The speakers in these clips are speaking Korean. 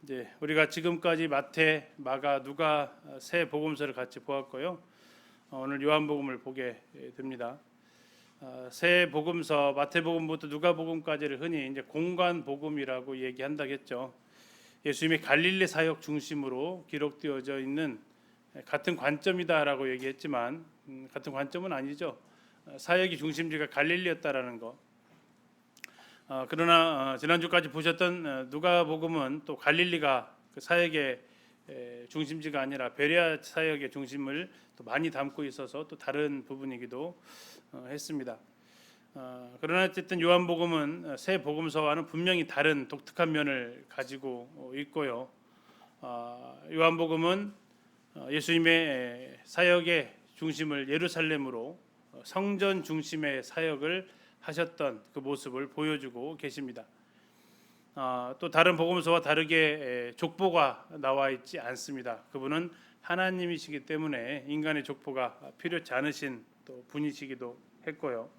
이제 우리가 지금까지 마태, 마가, 누가 세 복음서를 같이 보았고요. 오늘 요한복음을 보게 됩니다. 세 복음서 마태복음부터 누가복음까지를 흔히 이제 공간 복음이라고 얘기한다겠죠. 예수님의 갈릴리 사역 중심으로 기록되어져 있는 같은 관점이다라고 얘기했지만 같은 관점은 아니죠. 사역의 중심지가 갈릴리였다라는 거. 그러나 지난주까지 보셨던 누가복음은 또 갈릴리가 그 사역의 중심지가 아니라 베레아 사역의 중심을 또 많이 담고 있어서 또 다른 부분이기도 했습니다. 그러나 어쨌든 요한복음은 세 복음서와는 분명히 다른 독특한 면을 가지고 있고요. 요한복음은 예수님의 사역의 중심을 예루살렘으로 성전 중심의 사역을 하셨던 그 모습을 보여주고 계십니다. 또 다른 복음서와 다르게 족보가 나와 있지 않습니다. 그분은 하나님이시기 때문에 인간의 족보가 필요치 않으신 또 분이시기도 했고요.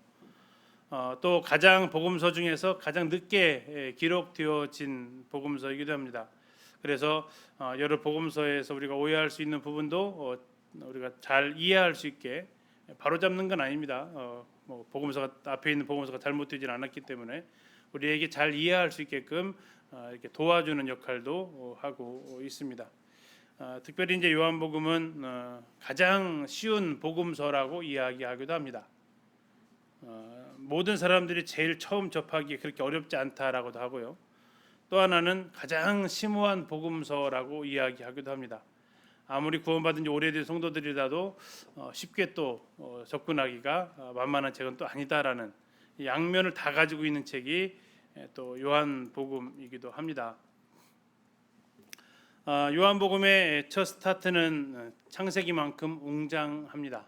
또 가장 복음서 중에서 가장 늦게 기록되어진 복음서이기도 합니다. 그래서 여러 복음서에서 우리가 오해할 수 있는 부분도 우리가 잘 이해할 수 있게 바로잡는 건 아닙니다. 복음서가 앞에 있는 복음서가 잘못되지 않았기 때문에 우리에게 잘 이해할 수 있게끔 이렇게 도와주는 역할도 하고 있습니다. 특별히 이제 요한복음은 가장 쉬운 복음서라고 이야기하기도 합니다. 모든 사람들이 제일 처음 접하기 그렇게 어렵지 않다라고도 하고요. 또 하나는 가장 심오한 복음서라고 이야기하기도 합니다. 아무리 구원받은 지 오래된 성도들이라도 쉽게 또 접근하기가 만만한 책은 또 아니다라는 양면을 다 가지고 있는 책이 또 요한복음이기도 합니다. 요한복음의 첫 스타트는 창세기만큼 웅장합니다.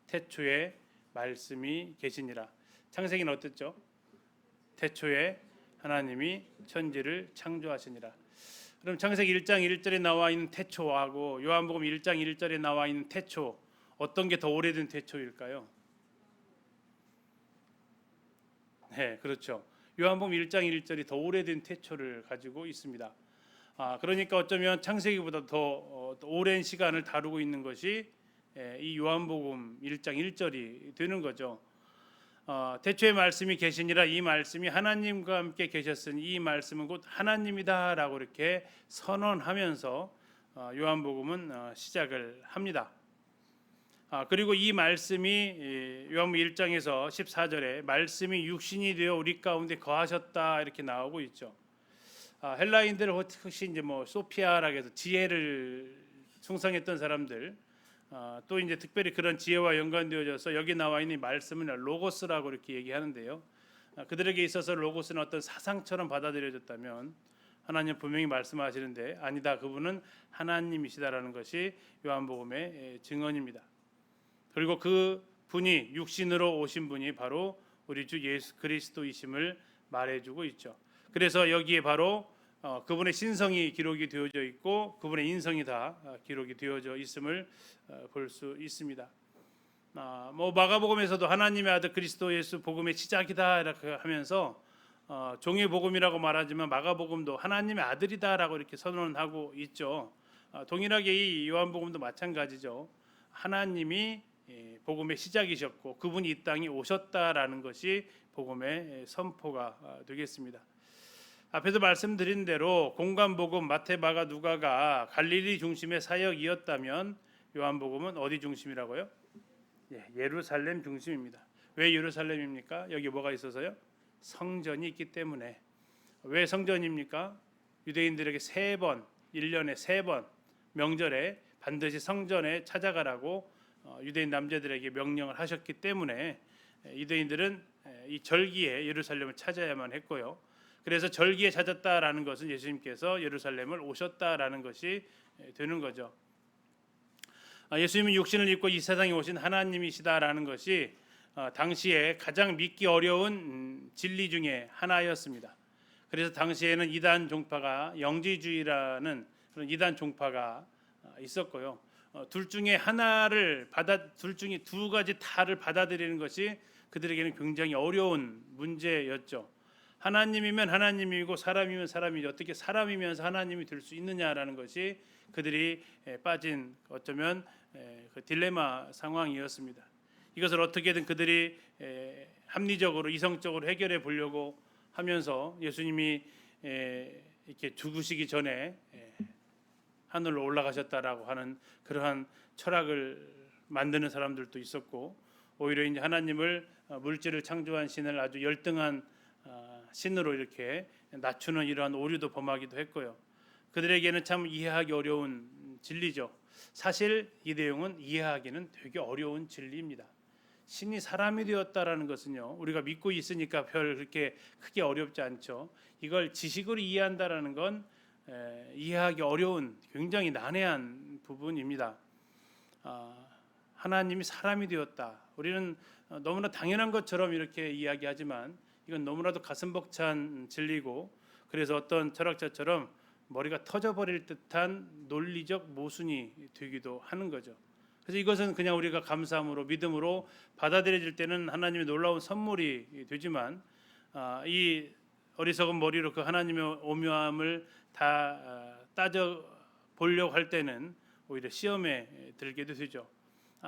태초에 말씀이 계시니라. 창세기는 어땠죠? 태초에 하나님이 천지를 창조하시니라. 그럼 창세기 1장 1절에 나와 있는 태초하고 요한복음 1장 1절에 나와 있는 태초, 어떤 게 더 오래된 태초일까요? 네, 그렇죠. 요한복음 1장 1절이 더 오래된 태초를 가지고 있습니다. 그러니까 어쩌면 창세기보다 더 오랜 시간을 다루고 있는 것이 이 요한복음 1장 1절이 되는 거죠. 태초에 말씀이 계시니라. 이 말씀이 하나님과 함께 계셨으니 이 말씀은 곧 하나님이다라고 이렇게 선언하면서 요한복음은 시작을 합니다. 그리고 이 말씀이 요한복음 1장에서 14절에 말씀이 육신이 되어 우리 가운데 거하셨다 이렇게 나오고 있죠. 헬라인들 혹시 이제 소피아라고 해서 지혜를 숭상했던 사람들, 또 이제 특별히 그런 지혜와 연관되어져서 여기 나와 있는 말씀은 로고스라고 이렇게 얘기하는데요. 그들에게 있어서 로고스는 어떤 사상처럼 받아들여졌다면 하나님 분명히 말씀하시는데 아니다, 그분은 하나님이시다라는 것이 요한복음의 증언입니다. 그리고 그 분이 육신으로 오신 분이 바로 우리 주 예수 그리스도이심을 말해주고 있죠. 그래서 여기에 바로 그분의 신성이 기록이 되어져 있고 그분의 인성이 다 기록이 되어져 있음을 볼 수 있습니다. 마가복음에서도 하나님의 아들 그리스도 예수 복음의 시작이다 이렇게 하면서 종의 복음이라고 말하지만 마가복음도 하나님의 아들이다라고 이렇게 선언하고 있죠. 동일하게 이 요한복음도 마찬가지죠. 하나님이 복음의 시작이셨고 그분이 이 땅에 오셨다라는 것이 복음의 선포가 되겠습니다. 앞에서 말씀드린 대로 공간복음 마태, 마가, 누가가 갈릴리 중심의 사역이었다면 요한복음은 어디 중심이라고요? 예루살렘 중심입니다. 왜 예루살렘입니까? 여기 뭐가 있어서요? 성전이 있기 때문에. 왜 성전입니까? 유대인들에게 3번, 1년에 3번 명절에 반드시 성전에 찾아가라고 유대인 남자들에게 명령을 하셨기 때문에 유대인들은 이 절기에 예루살렘을 찾아야만 했고요. 그래서 절기에 찾았다라는 것은 예수님께서 예루살렘을 오셨다라는 것이 되는 거죠. 예수님은 육신을 입고 이 세상에 오신 하나님이시다라는 것이 당시에 가장 믿기 어려운 진리 중에 하나였습니다. 그래서 당시에는 이단 종파가 영지주의라는 그런 이단 종파가 있었고요. 둘 중에 둘 중에 두 가지 다를 받아들이는 것이 그들에게는 굉장히 어려운 문제였죠. 하나님이면 하나님이고 사람이면 사람이지 어떻게 사람이면서 하나님이 될 수 있느냐라는 것이 그들이 빠진 어쩌면 그 딜레마 상황이었습니다. 이것을 어떻게든 그들이 합리적으로 이성적으로 해결해 보려고 하면서 예수님이 이렇게 죽으시기 전에 하늘로 올라가셨다라고 하는 그러한 철학을 만드는 사람들도 있었고, 오히려 이제 하나님을 물질을 창조한 신을 아주 열등한 신으로 이렇게 낮추는 이러한 오류도 범하기도 했고요. 그들에게는 참 이해하기 어려운 진리죠. 사실 이 내용은 이해하기는 되게 어려운 진리입니다. 신이 사람이 되었다라는 것은요, 우리가 믿고 있으니까 별 그렇게 크게 어렵지 않죠. 이걸 지식으로 이해한다라는 건 이해하기 어려운 굉장히 난해한 부분입니다. 하나님이 사람이 되었다. 우리는 너무나 당연한 것처럼 이렇게 이야기하지만 이건 너무나도 가슴 벅찬 진리고, 그래서 어떤 철학자처럼 머리가 터져버릴 듯한 논리적 모순이 되기도 하는 거죠. 그래서 이것은 그냥 우리가 감사함으로 믿음으로 받아들여질 때는 하나님의 놀라운 선물이 되지만, 이 어리석은 머리로 그 하나님의 오묘함을 다 따져 보려고 할 때는 오히려 시험에 들게도 되죠.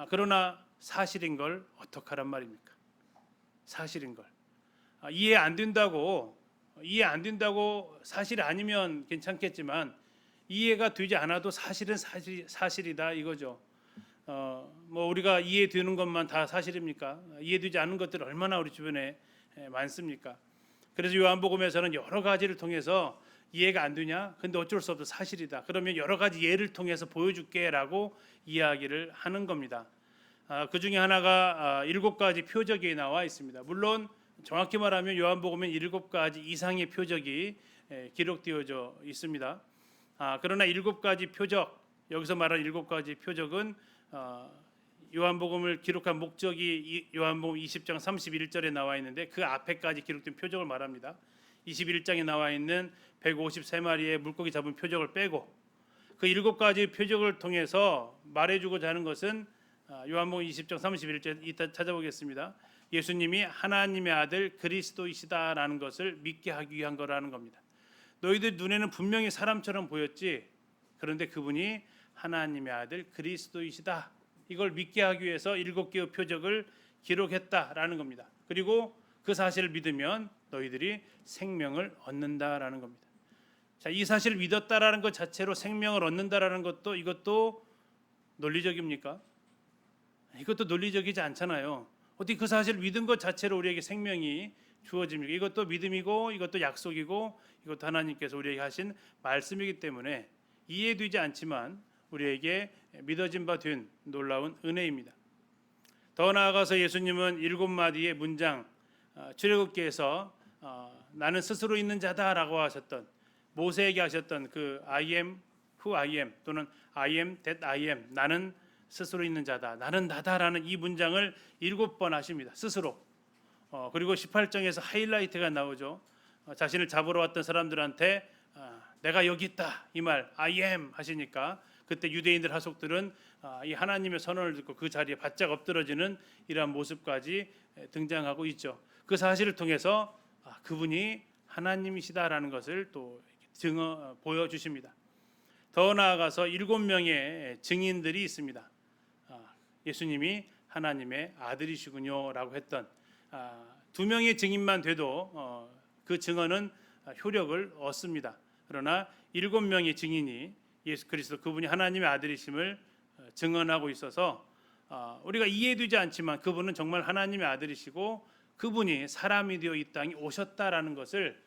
그러나 사실인 걸 어떡하란 말입니까? 사실인 걸 이해 안 된다고 사실이 아니면 괜찮겠지만, 이해가 되지 않아도 사실은 사실이다 이거죠. 뭐 우리가 이해되는 것만 다 사실입니까? 이해되지 않는 것들 얼마나 우리 주변에 많습니까? 그래서 요한복음에서는 여러 가지를 통해서 이해가 안 되냐? 근데 어쩔 수 없어 사실이다. 그러면 여러 가지 예를 통해서 보여줄게라고 이야기를 하는 겁니다. 그 중에 하나가 7가지 표적이 나와 있습니다. 물론 정확히 말하면 요한복음엔 7가지 이상의 표적이 기록되어져 있습니다. 그러나 7가지 표적, 여기서 말하는 7가지 표적은 요한복음을 기록한 목적이 요한복음 20장 31절에 나와 있는데 그 앞에까지 기록된 표적을 말합니다. 21장에 나와 있는 153마리의 물고기 잡은 표적을 빼고 그 7가지 표적을 통해서 말해주고자 하는 것은 요한복음 20장 31절 이따 찾아보겠습니다. 예수님이 하나님의 아들 그리스도이시다라는 것을 믿게 하기 위한 거라는 겁니다. 너희들 눈에는 분명히 사람처럼 보였지, 그런데 그분이 하나님의 아들 그리스도이시다, 이걸 믿게 하기 위해서 7개의 표적을 기록했다라는 겁니다. 그리고 그 사실을 믿으면 너희들이 생명을 얻는다라는 겁니다. 자, 이 사실을 믿었다라는 것 자체로 생명을 얻는다라는 것도 이것도 논리적입니까? 이것도 논리적이지 않잖아요. 어떻게 그 사실을 믿은 것 자체로 우리에게 생명이 주어집니까? 이것도 믿음이고 이것도 약속이고 이것도 하나님께서 우리에게 하신 말씀이기 때문에 이해되지 않지만 우리에게 믿어진 바 된 놀라운 은혜입니다. 더 나아가서 예수님은 7마디의 문장, 출애굽기에서 나는 스스로 있는 자다라고 하셨던, 모세에게 하셨던 그 I am who I am 또는 I am that I am, 나는 스스로 있는 자다, 나는 나다라는 이 문장을 7번 하십니다. 스스로. 그리고 18장에서 하이라이트가 나오죠. 자신을 잡으러 왔던 사람들한테 내가 여기 있다 이 말 I am 하시니까 그때 유대인들 하속들은 이 하나님의 선언을 듣고 그 자리에 바짝 엎드러지는 이러한 모습까지 등장하고 있죠. 그 사실을 통해서 그분이 하나님이시다라는 것을 또 보여주십니다. 더 나아가서 7명의 증인들이 있습니다. 예수님이 하나님의 아들이시군요라고 했던 2명의 증인만 돼도 그 증언은 효력을 얻습니다. 그러나 7명의 증인이 예수 그리스도 그분이 하나님의 아들이심을 증언하고 있어서 우리가 이해되지 않지만 그분은 정말 하나님의 아들이시고 그분이 사람이 되어 이 땅에 오셨다라는 것을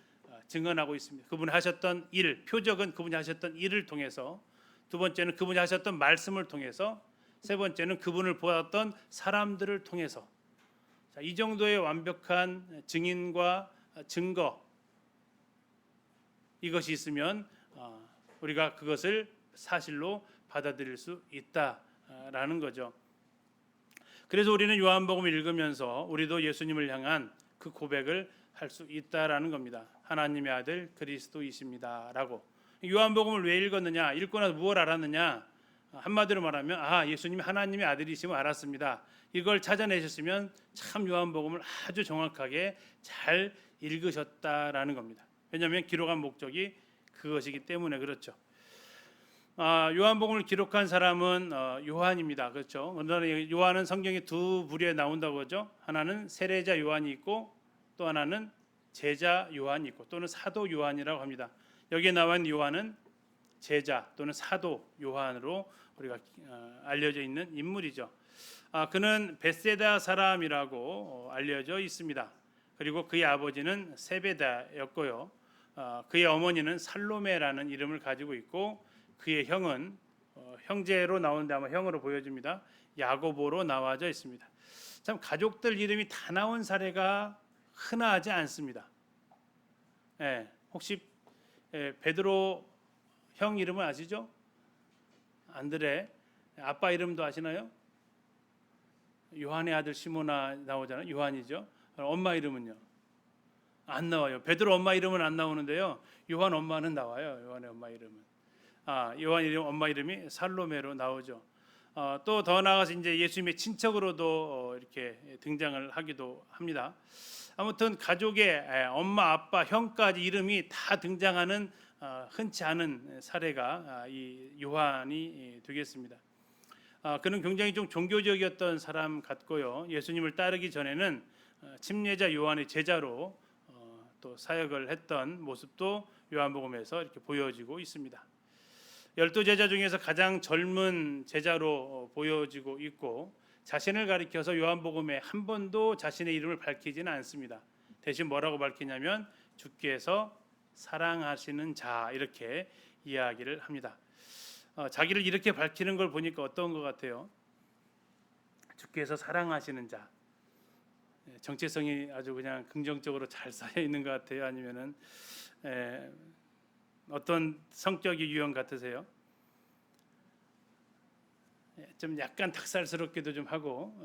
증언하고 있습니다. 그분이 하셨던 일, 표적은 그분이 하셨던 일을 통해서, 두 번째는 그분이 하셨던 말씀을 통해서, 세 번째는 그분을 보았던 사람들을 통해서, 이 정도의 완벽한 증인과 증거, 이것이 있으면 우리가 그것을 사실로 받아들일 수 있다라는 거죠. 그래서 우리는 요한복음을 읽으면서 우리도 예수님을 향한 그 고백을 할 수 있다라는 겁니다. 하나님의 아들 그리스도이십니다라고. 요한복음을 왜 읽었느냐? 읽고 나서 무엇을 알았느냐? 한마디로 말하면 예수님이 하나님의 아들이심을 알았습니다. 이걸 찾아내셨으면 참 요한복음을 아주 정확하게 잘 읽으셨다라는 겁니다. 왜냐하면 기록한 목적이 그것이기 때문에 그렇죠. 요한복음을 기록한 사람은 요한입니다. 그렇죠. 그러나 요한은 성경에 두 부류에 나온다고 하죠. 하나는 세례자 요한이 있고 또 하나는 제자 요한이 있고 또는 사도 요한이라고 합니다. 여기에 나와 있는 요한은 제자 또는 사도 요한으로 우리가 알려져 있는 인물이죠. 그는 벳세다 사람이라고 알려져 있습니다. 그리고 그의 아버지는 세베다였고요. 그의 어머니는 살로메라는 이름을 가지고 있고 그의 형은 형제로 나오는데 아마 형으로 보여집니다. 야고보로 나와져 있습니다. 참 가족들 이름이 다 나온 사례가 흔하지 않습니다. 혹시 베드로 형 이름은 아시죠? 안드레. 아빠 이름도 아시나요? 요한의 아들 시모나 나오잖아요. 요한이죠. 엄마 이름은요? 안 나와요. 베드로 엄마 이름은 안 나오는데요. 요한 엄마는 나와요. 요한의 엄마 이름은. 요한 이름 엄마 이름이 살로메로 나오죠. 또 더 나아가서 이제 예수님의 친척으로도 이렇게 등장을 하기도 합니다. 아무튼 가족의 엄마, 아빠, 형까지 이름이 다 등장하는 흔치 않은 사례가 이 요한이 되겠습니다. 그는 굉장히 좀 종교적이었던 사람 같고요. 예수님을 따르기 전에는 침례자 요한의 제자로 또 사역을 했던 모습도 요한복음에서 이렇게 보여지고 있습니다. 12제자 중에서 가장 젊은 제자로 보여지고 있고 자신을 가리켜서 요한복음에 한 번도 자신의 이름을 밝히지는 않습니다. 대신 뭐라고 밝히냐면 주께서 사랑하시는 자 이렇게 이야기를 합니다. 자기를 이렇게 밝히는 걸 보니까 어떤 것 같아요? 주께서 사랑하시는 자. 정체성이 아주 그냥 긍정적으로 잘 쌓여 있는 것 같아요. 아니면은 어떤 성격의 유형 같으세요? 좀 약간 닭살스럽기도 좀 하고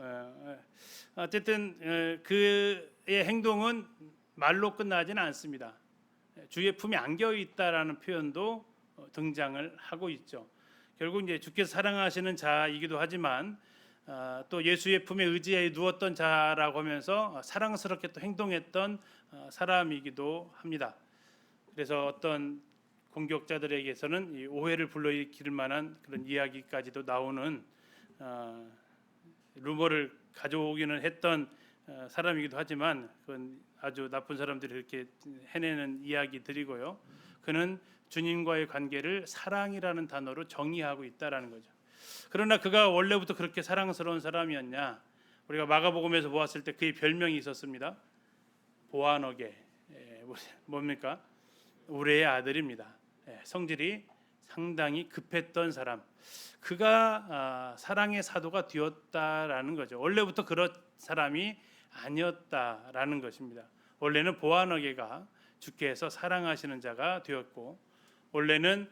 어쨌든 그의 행동은 말로 끝나지는 않습니다. 주의 품에 안겨 있다라는 표현도 등장을 하고 있죠. 결국 이제 주께서 사랑하시는 자이기도 하지만 또 예수의 품에 의지해 누웠던 자라고 하면서 사랑스럽게 또 행동했던 사람이기도 합니다. 그래서 어떤 공격자들에게서는 이 오해를 불러일으킬 만한 그런 이야기까지도 나오는 루머를 가져오기는 했던 사람이기도 하지만 그건 아주 나쁜 사람들이 그렇게 해내는 이야기들이고요. 그는 주님과의 관계를 사랑이라는 단어로 정의하고 있다라는 거죠. 그러나 그가 원래부터 그렇게 사랑스러운 사람이었냐? 우리가 마가복음에서 보았을 때 그의 별명이 있었습니다. 보아너게. 뭡니까? 우레의 아들입니다. 성질이 상당히 급했던 사람. 그가 사랑의 사도가 되었다라는 거죠. 원래부터 그런 사람이 아니었다라는 것입니다. 원래는 보아너게가 주께서 사랑하시는 자가 되었고 원래는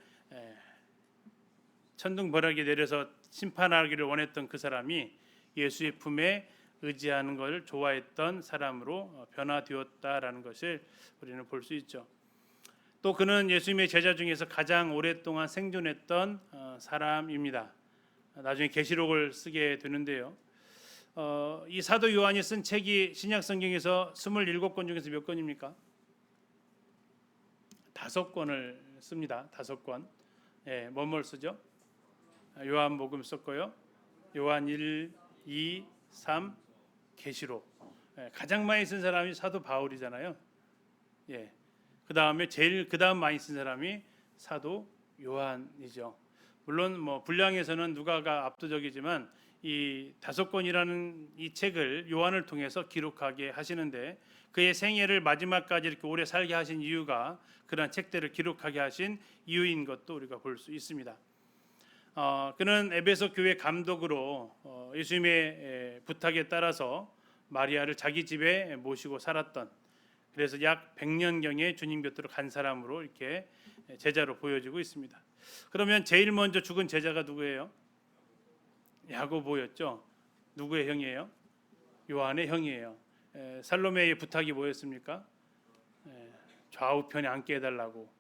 천둥번개가 내려서 심판하기를 원했던 그 사람이 예수의 품에 의지하는 것을 좋아했던 사람으로 변화되었다라는 것을 우리는 볼 수 있죠. 또 그는 예수님의 제자 중에서 가장 오랫동안 생존했던 사람입니다. 나중에 계시록을 쓰게 되는데요. 이 사도 요한이 쓴 책이 신약 성경에서 27권 중에서 몇 권입니까? 5권을 씁니다. 5권. 뭐뭘 쓰죠? 요한복음 썼고요. 요한 1, 2, 3, 계시록. 가장 많이 쓴 사람이 사도 바울이잖아요. 그 다음 많이 쓴 사람이 사도 요한이죠. 물론 뭐 분량에서는 누가가 압도적이지만 이 5권이라는 이 책을 요한을 통해서 기록하게 하시는데 그의 생애를 마지막까지 이렇게 오래 살게 하신 이유가 그러한 책들을 기록하게 하신 이유인 것도 우리가 볼 수 있습니다. 그는 에베소 교회 감독으로 예수님의 부탁에 따라서 마리아를 자기 집에 모시고 살았던 그래서 약 100년경에 주님 곁으로 간 사람으로 이렇게 제자로 보여지고 있습니다. 그러면 제일 먼저 죽은 제자가 누구예요? 야고보였죠. 누구의 형이에요? 요한의 형이에요. 살로메의 부탁이 뭐였습니까? 좌우편에 앉게 해달라고.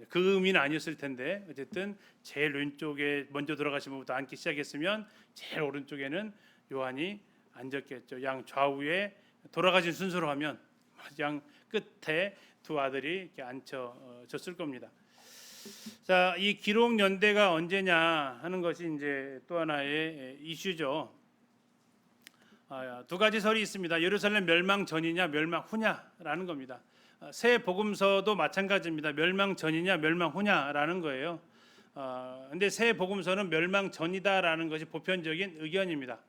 그 의미는 아니었을 텐데 어쨌든 제일 왼쪽에 먼저 들어가신 분부터 앉기 시작했으면 제일 오른쪽에는 요한이 앉았겠죠. 양 좌우에 돌아가신 순서로 하면 양 끝에 두 아들이 이렇게 앉혀졌을 겁니다. 자, 이 기록 연대가 언제냐 하는 것이 이제 또 하나의 이슈죠. 두 가지 설이 있습니다. 예루살렘 멸망 전이냐 멸망 후냐라는 겁니다. 새 복음서도 마찬가지입니다. 멸망 전이냐 멸망 후냐라는 거예요. 근데 새 복음서는 멸망 전이다라는 것이 보편적인 의견입니다.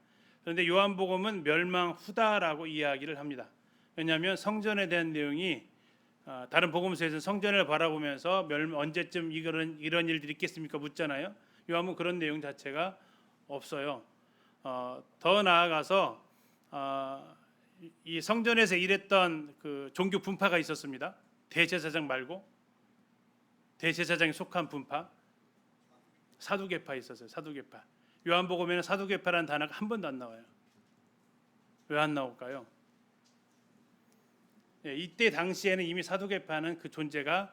그런데 요한복음은 멸망 후다라고 이야기를 합니다. 왜냐하면 성전에 대한 내용이 다른 복음서에서는 성전을 바라보면서 언제쯤 이런 일들이 있겠습니까 묻잖아요. 요한은 그런 내용 자체가 없어요. 더 나아가서 이 성전에서 일했던 그 종교 분파가 있었습니다. 대제사장 말고 대제사장에 속한 분파, 사두개파 있었어요. 사두개파. 요한복음에는 사두개파라는 단어가 한 번도 안 나와요. 왜 안 나올까요? 이때 당시에는 이미 사두개파는 그 존재가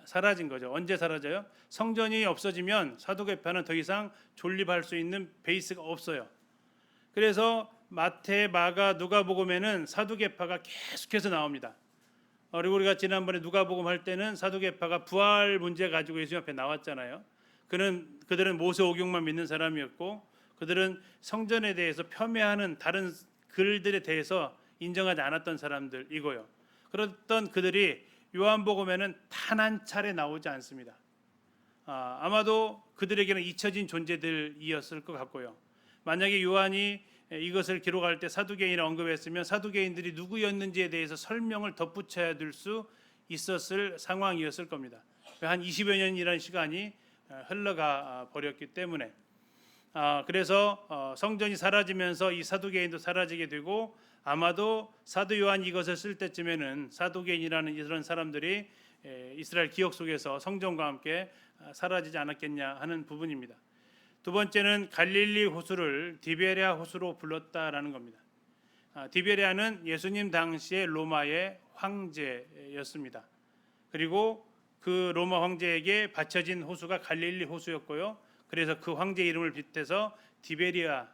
사라진 거죠. 언제 사라져요? 성전이 없어지면 사두개파는 더 이상 존립할 수 있는 베이스가 없어요. 그래서 마태, 마가, 누가복음에는 사두개파가 계속해서 나옵니다. 그리고 우리가 지난번에 누가복음 할 때는 사두개파가 부활 문제 가지고 예수님 앞에 나왔잖아요. 그들은 모세 오경만 믿는 사람이었고 그들은 성전에 대해서 폄훼하는 다른 글들에 대해서 인정하지 않았던 사람들이고요. 그랬던 그들이 요한복음에는 단 한 차례 나오지 않습니다. 아마도 그들에게는 잊혀진 존재들이었을 것 같고요. 만약에 요한이 이것을 기록할 때 사두개인을 언급했으면 사두개인들이 누구였는지에 대해서 설명을 덧붙여야 될 수 있었을 상황이었을 겁니다. 한 20여 년이라는 시간이 흘러가 버렸기 때문에 그래서 성전이 사라지면서 이 사두개인도 사라지게 되고 아마도 사도 요한이 이것을 쓸 때쯤에는 사두개인이라는 이런 사람들이 이스라엘 기억 속에서 성전과 함께 사라지지 않았겠냐 하는 부분입니다. 두 번째는 갈릴리 호수를 디베랴 호수로 불렀다라는 겁니다. 디베랴는 예수님 당시의 로마의 황제였습니다. 그리고 그 로마 황제에게 바쳐진 호수가 갈릴리 호수였고요. 그래서 그 황제 이름을 빗대서 디베리아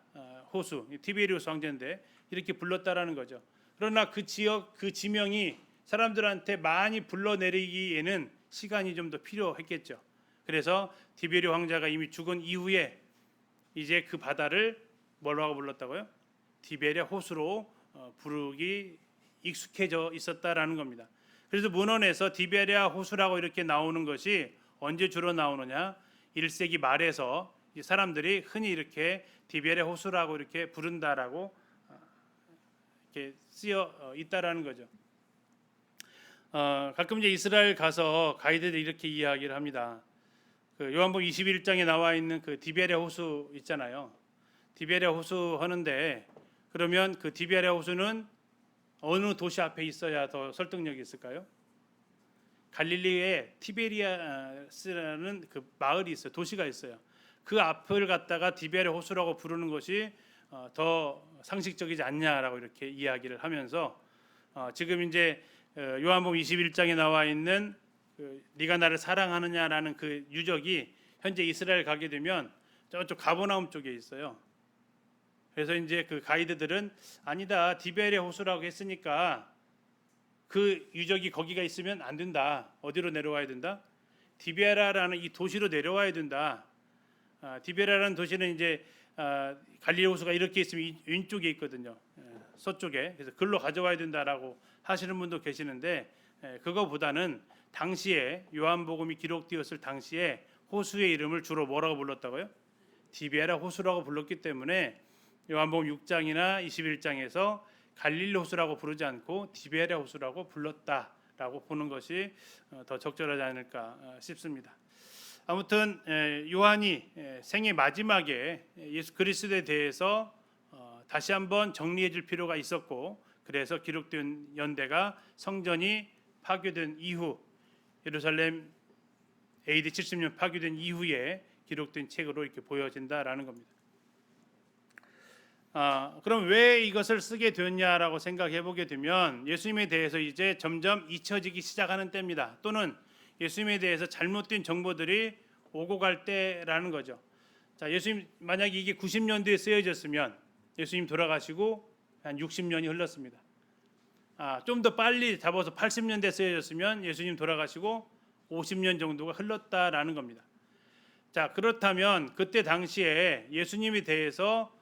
호수, 티베리우스 황제인데 이렇게 불렀다라는 거죠. 그러나 그 지역, 그 지명이 사람들한테 많이 불러내리기에는 시간이 좀 더 필요했겠죠. 그래서 디베리우 황제가 이미 죽은 이후에 이제 그 바다를 뭐라고 불렀다고요? 디베리아 호수로 부르기 익숙해져 있었다라는 겁니다. 그래서 문헌에서 디베리아 호수라고 이렇게 나오는 것이 언제 주로 나오느냐? 1세기 말에서 사람들이 흔히 이렇게 디베리아 호수라고 이렇게 부른다라고 이렇게 쓰여 있다라는 거죠. 가끔 이제 이스라엘 가서 가이드들이 이렇게 이야기를 합니다. 그 요한복음 21장에 나와 있는 그 디베랴 호수 있잖아요. 디베랴 호수 하는데 그러면 그 디베랴 호수는 어느 도시 앞에 있어야 더 설득력이 있을까요? 갈릴리에 티베리아스라는 그 마을이 있어요. 도시가 있어요. 그 앞을 갖다가 디베랴 호수라고 부르는 것이 더 상식적이지 않냐라고 이렇게 이야기를 하면서 지금 이제 요한복음 21장에 나와 있는 그 네가 나를 사랑하느냐라는 그 유적이 현재 이스라엘 가게 되면 저쪽 가버나움 쪽에 있어요. 그래서 이제 그 가이드들은 아니다 디베랴 호수라고 했으니까 그 유적이 거기가 있으면 안 된다. 어디로 내려와야 된다? 디베라라는 이 도시로 내려와야 된다. 디베라라는 도시는 이제 갈릴리 호수가 이렇게 있으면 왼쪽에 있거든요. 서쪽에. 그래서 글로 가져와야 된다라고 하시는 분도 계시는데 그거보다는 당시에 요한복음이 기록되었을 당시에 호수의 이름을 주로 뭐라고 불렀다고요? 디베라 호수라고 불렀기 때문에 요한복음 6장이나 21장에서 갈릴리 호수라고 부르지 않고 디베랴 호수라고 불렀다라고 보는 것이 더 적절하지 않을까 싶습니다. 아무튼 요한이 생애 마지막에 예수 그리스도에 대해서 다시 한번 정리해 줄 필요가 있었고 그래서 기록된 연대가 성전이 파괴된 이후 예루살렘 AD 70년 파괴된 이후에 기록된 책으로 이렇게 보여진다라는 겁니다. 그럼 왜 이것을 쓰게 되었냐라고 생각해 보게 되면 예수님에 대해서 이제 점점 잊혀지기 시작하는 때입니다. 또는 예수님에 대해서 잘못된 정보들이 오고 갈 때라는 거죠. 자, 예수님 만약에 이게 90년대에 쓰여졌으면 예수님 돌아가시고 한 60년이 흘렀습니다. 좀 더 빨리 잡아서 80년대에 쓰여졌으면 예수님 돌아가시고 50년 정도가 흘렀다라는 겁니다. 자, 그렇다면 그때 당시에 예수님에 대해서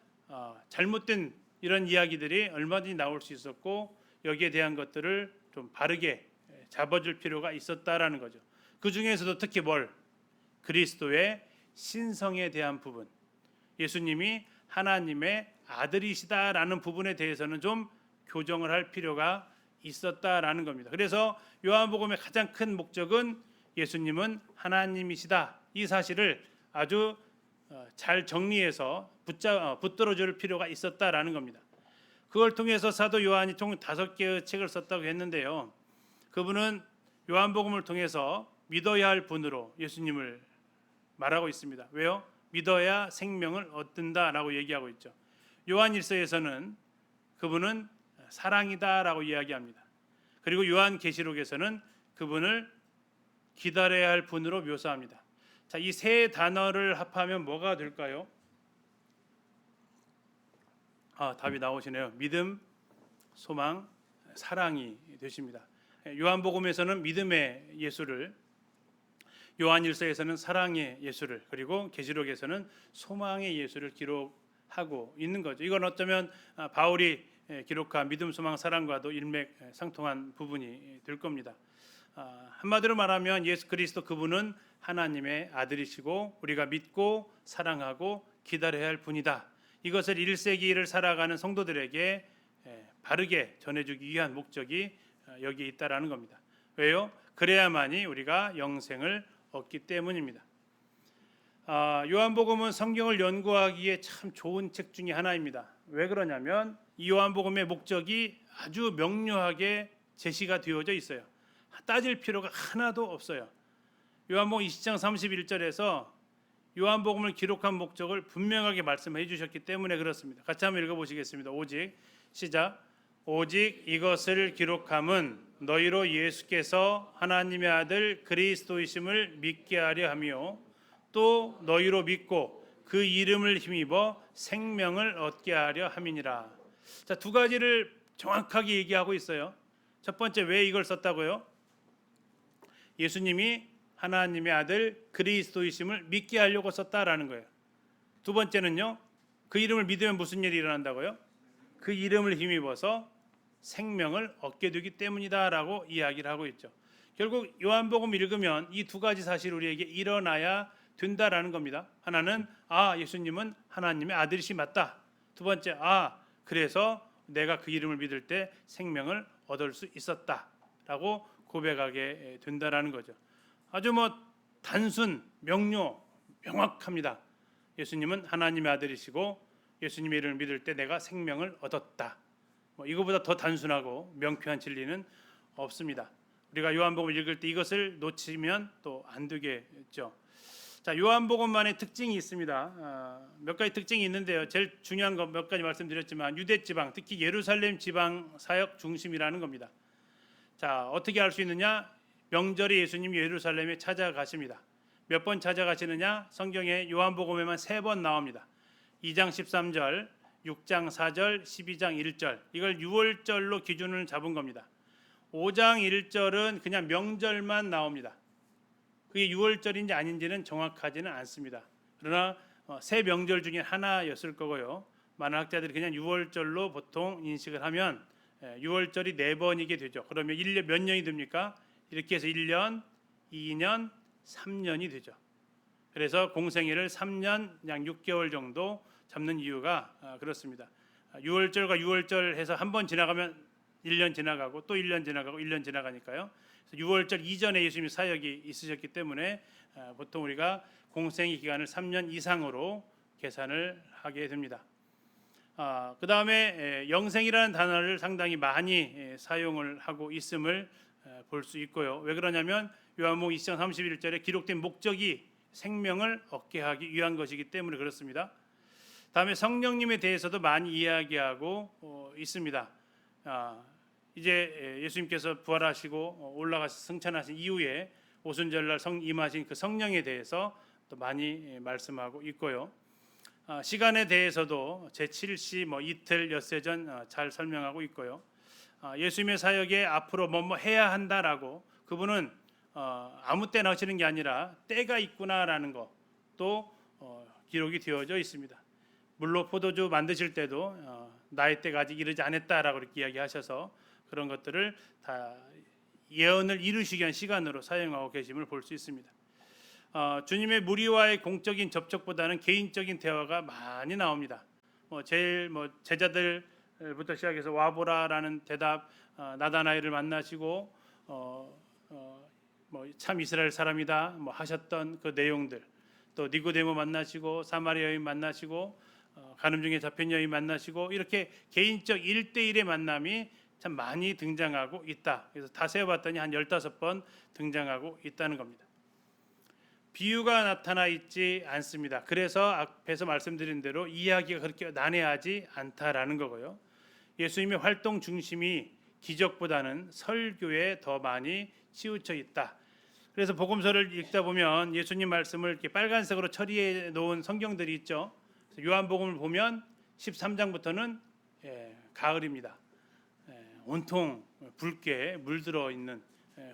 잘못된 이런 이야기들이 얼마든지 나올 수 있었고 여기에 대한 것들을 좀 바르게 잡아줄 필요가 있었다라는 거죠. 그 중에서도 특히 그리스도의 신성에 대한 부분, 예수님이 하나님의 아들이시다라는 부분에 대해서는 좀 교정을 할 필요가 있었다라는 겁니다. 그래서 요한복음의 가장 큰 목적은 예수님은 하나님이시다, 이 사실을 아주 잘 정리해서 붙들어줄 필요가 있었다라는 겁니다. 그걸 통해서 사도 요한이 총 5개의 책을 썼다고 했는데요. 그분은 요한복음을 통해서 믿어야 할 분으로 예수님을 말하고 있습니다. 왜요? 믿어야 생명을 얻는다라고 얘기하고 있죠. 요한일서에서는 그분은 사랑이다라고 이야기합니다. 그리고 요한계시록에서는 그분을 기다려야 할 분으로 묘사합니다. 자, 이 세 단어를 합하면 뭐가 될까요? 답이 나오시네요. 믿음, 소망, 사랑이 되십니다. 요한복음에서는 믿음의 예수를, 요한일서에서는 사랑의 예수를, 그리고 계시록에서는 소망의 예수를 기록하고 있는 거죠. 이건 어쩌면 바울이 기록한 믿음, 소망, 사랑과도 일맥상통한 부분이 될 겁니다. 한마디로 말하면 예수 그리스도 그분은 하나님의 아들이시고 우리가 믿고 사랑하고 기다려야 할 분이다. 이것을 1세기를 살아가는 성도들에게 바르게 전해주기 위한 목적이 여기에 있다라는 겁니다. 왜요? 그래야만이 우리가 영생을 얻기 때문입니다. 요한복음은 성경을 연구하기에 참 좋은 책 중에 하나입니다. 왜 그러냐면 이 요한복음의 목적이 아주 명료하게 제시가 되어져 있어요. 따질 필요가 하나도 없어요. 요한복음 20장 31절에서 요한복음을 기록한 목적을 분명하게 말씀해 주셨기 때문에 그렇습니다. 같이 한번 읽어보시겠습니다. 오직 이것을 기록함은 너희로 예수께서 하나님의 아들 그리스도이심을 믿게 하려 하며 또 너희로 믿고 그 이름을 힘입어 생명을 얻게 하려 함이니라. 자, 두 가지를 정확하게 얘기하고 있어요. 첫 번째, 왜 이걸 썼다고요? 예수님이 하나님의 아들 그리스도이심을 믿게 하려고 썼다라는 거예요. 두 번째는요, 그 이름을 믿으면 무슨 일이 일어난다고요? 그 이름을 힘입어서 생명을 얻게 되기 때문이다라고 이야기를 하고 있죠. 결국 요한복음 읽으면 이 두 가지 사실 우리에게 일어나야 된다라는 겁니다. 하나는 예수님은 하나님의 아들이시 맞다. 두 번째, 그래서 내가 그 이름을 믿을 때 생명을 얻을 수 있었다라고 고백하게 된다라는 거죠. 아주 단순, 명확합니다. 예수님은 하나님의 아들이시고 예수님의 이름을 믿을 때 내가 생명을 얻었다. 이거보다 더 단순하고 명쾌한 진리는 없습니다. 우리가 요한복음을 읽을 때 이것을 놓치면 또 안 되겠죠. 자, 요한복음만의 특징이 있습니다. 몇 가지 특징이 있는데요. 제일 중요한 것 몇 가지 말씀드렸지만 유대 지방, 특히 예루살렘 지방 사역 중심이라는 겁니다. 자, 어떻게 알 수 있느냐? 명절에 예수님이 예루살렘에 찾아가십니다. 몇 번 찾아가시느냐? 성경에 요한복음에만 3번 나옵니다. 2장 13절, 6장 4절, 12장 1절. 이걸 6월절로 기준을 잡은 겁니다. 5장 1절은 그냥 명절만 나옵니다. 그게 6월절인지 아닌지는 정확하지는 않습니다. 그러나 세 명절 중에 하나였을 거고요. 많은 학자들이 그냥 6월절로 보통 인식을 하면 6월절이 4번이게 되죠. 그러면 1년 몇 년이 됩니까? 이렇게 해서 1년, 2년, 3년이 되죠. 그래서 공생애를 3년 약 6개월 정도 잡는 이유가 그렇습니다. 6월절과 6월절 해서 한 번 지나가면 1년 지나가고 또 1년 지나가고 1년 지나가니까요. 6월절 이전에 예수님이 사역이 있으셨기 때문에 보통 우리가 공생의 기간을 3년 이상으로 계산을 하게 됩니다. 그 다음에 영생이라는 단어를 상당히 많이 사용을 하고 있음을 볼 수 있고요. 왜 그러냐면 요한복음 20장 31절에 기록된 목적이 생명을 얻게 하기 위한 것이기 때문에 그렇습니다. 다음에 성령님에 대해서도 많이 이야기하고 있습니다. 이제 예수님께서 부활하시고 올라가서 승천하신 이후에 오순절날 임하신 그 성령에 대해서 또 많이 말씀하고 있고요. 시간에 대해서도 제7시 이틀 엿새 전 잘 설명하고 있고요. 예수님의 사역에 앞으로 뭐뭐 해야 한다라고 그분은 아무 때나 하시는 게 아니라 때가 있구나라는 것도 기록이 되어져 있습니다. 물로 포도주 만드실 때도 나의 때가 아직 이르지 않았다라고 이렇게 이야기하셔서 그런 것들을 다 예언을 이루시기 위한 시간으로 사용하고 계심을 볼 수 있습니다. 주님의 무리와의 공적인 접촉보다는 개인적인 대화가 많이 나옵니다. 제일 제자들부터 시작해서 와보라라는 대답, 나다나엘을 만나시고 참 이스라엘 사람이다 하셨던 그 내용들, 또 니고데모 만나시고 사마리아 여인 만나시고 간음 중에 잡힌 여인 만나시고 이렇게 개인적 1대1의 만남이 참 많이 등장하고 있다. 그래서 다 세어봤더니 한 15번 등장하고 있다는 겁니다. 비유가 나타나 있지 않습니다. 그래서 앞에서 말씀드린 대로 이야기가 그렇게 난해하지 않다라는 거고요. 예수님의 활동 중심이 기적보다는 설교에 더 많이 치우쳐 있다. 그래서 복음서를 읽다 보면 예수님 말씀을 이렇게 빨간색으로 처리해 놓은 성경들이 있죠. 요한복음을 보면 13장부터는 가을입니다. 온통 붉게 물들어 있는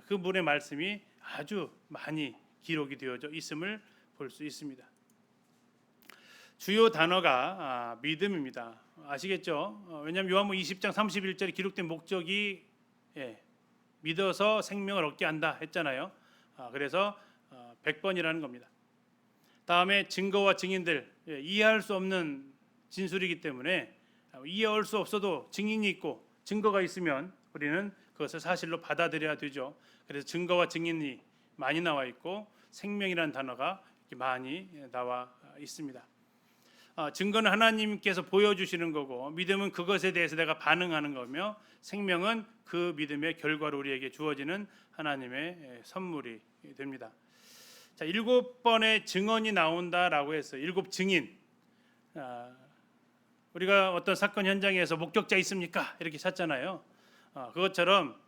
그 물의 말씀이 아주 많이 기록이 되어져 있음을 볼 수 있습니다. 주요 단어가 믿음입니다. 아시겠죠? 왜냐하면 요한복음 20장 31절에 기록된 목적이 믿어서 생명을 얻게 한다 했잖아요. 그래서 100번이라는 겁니다. 다음에 증거와 증인들, 이해할 수 없는 진술이기 때문에 이해할 수 없어도 증인이 있고 증거가 있으면 우리는 그것을 사실로 받아들여야 되죠. 그래서 증거와 증인이 많이 나와 있고 생명이라는 단어가 이렇게 많이 나와 있습니다. 증거는 하나님께서 보여주시는 거고 믿음은 그것에 대해서 내가 반응하는 거며 생명은 그 믿음의 결과로 우리에게 주어지는 하나님의 선물이 됩니다. 자, 7번의 증언이 나온다라고 해서 7 증인. 우리가 어떤 사건 현장에서 목격자 있습니까? 이렇게 찾잖아요. 그것처럼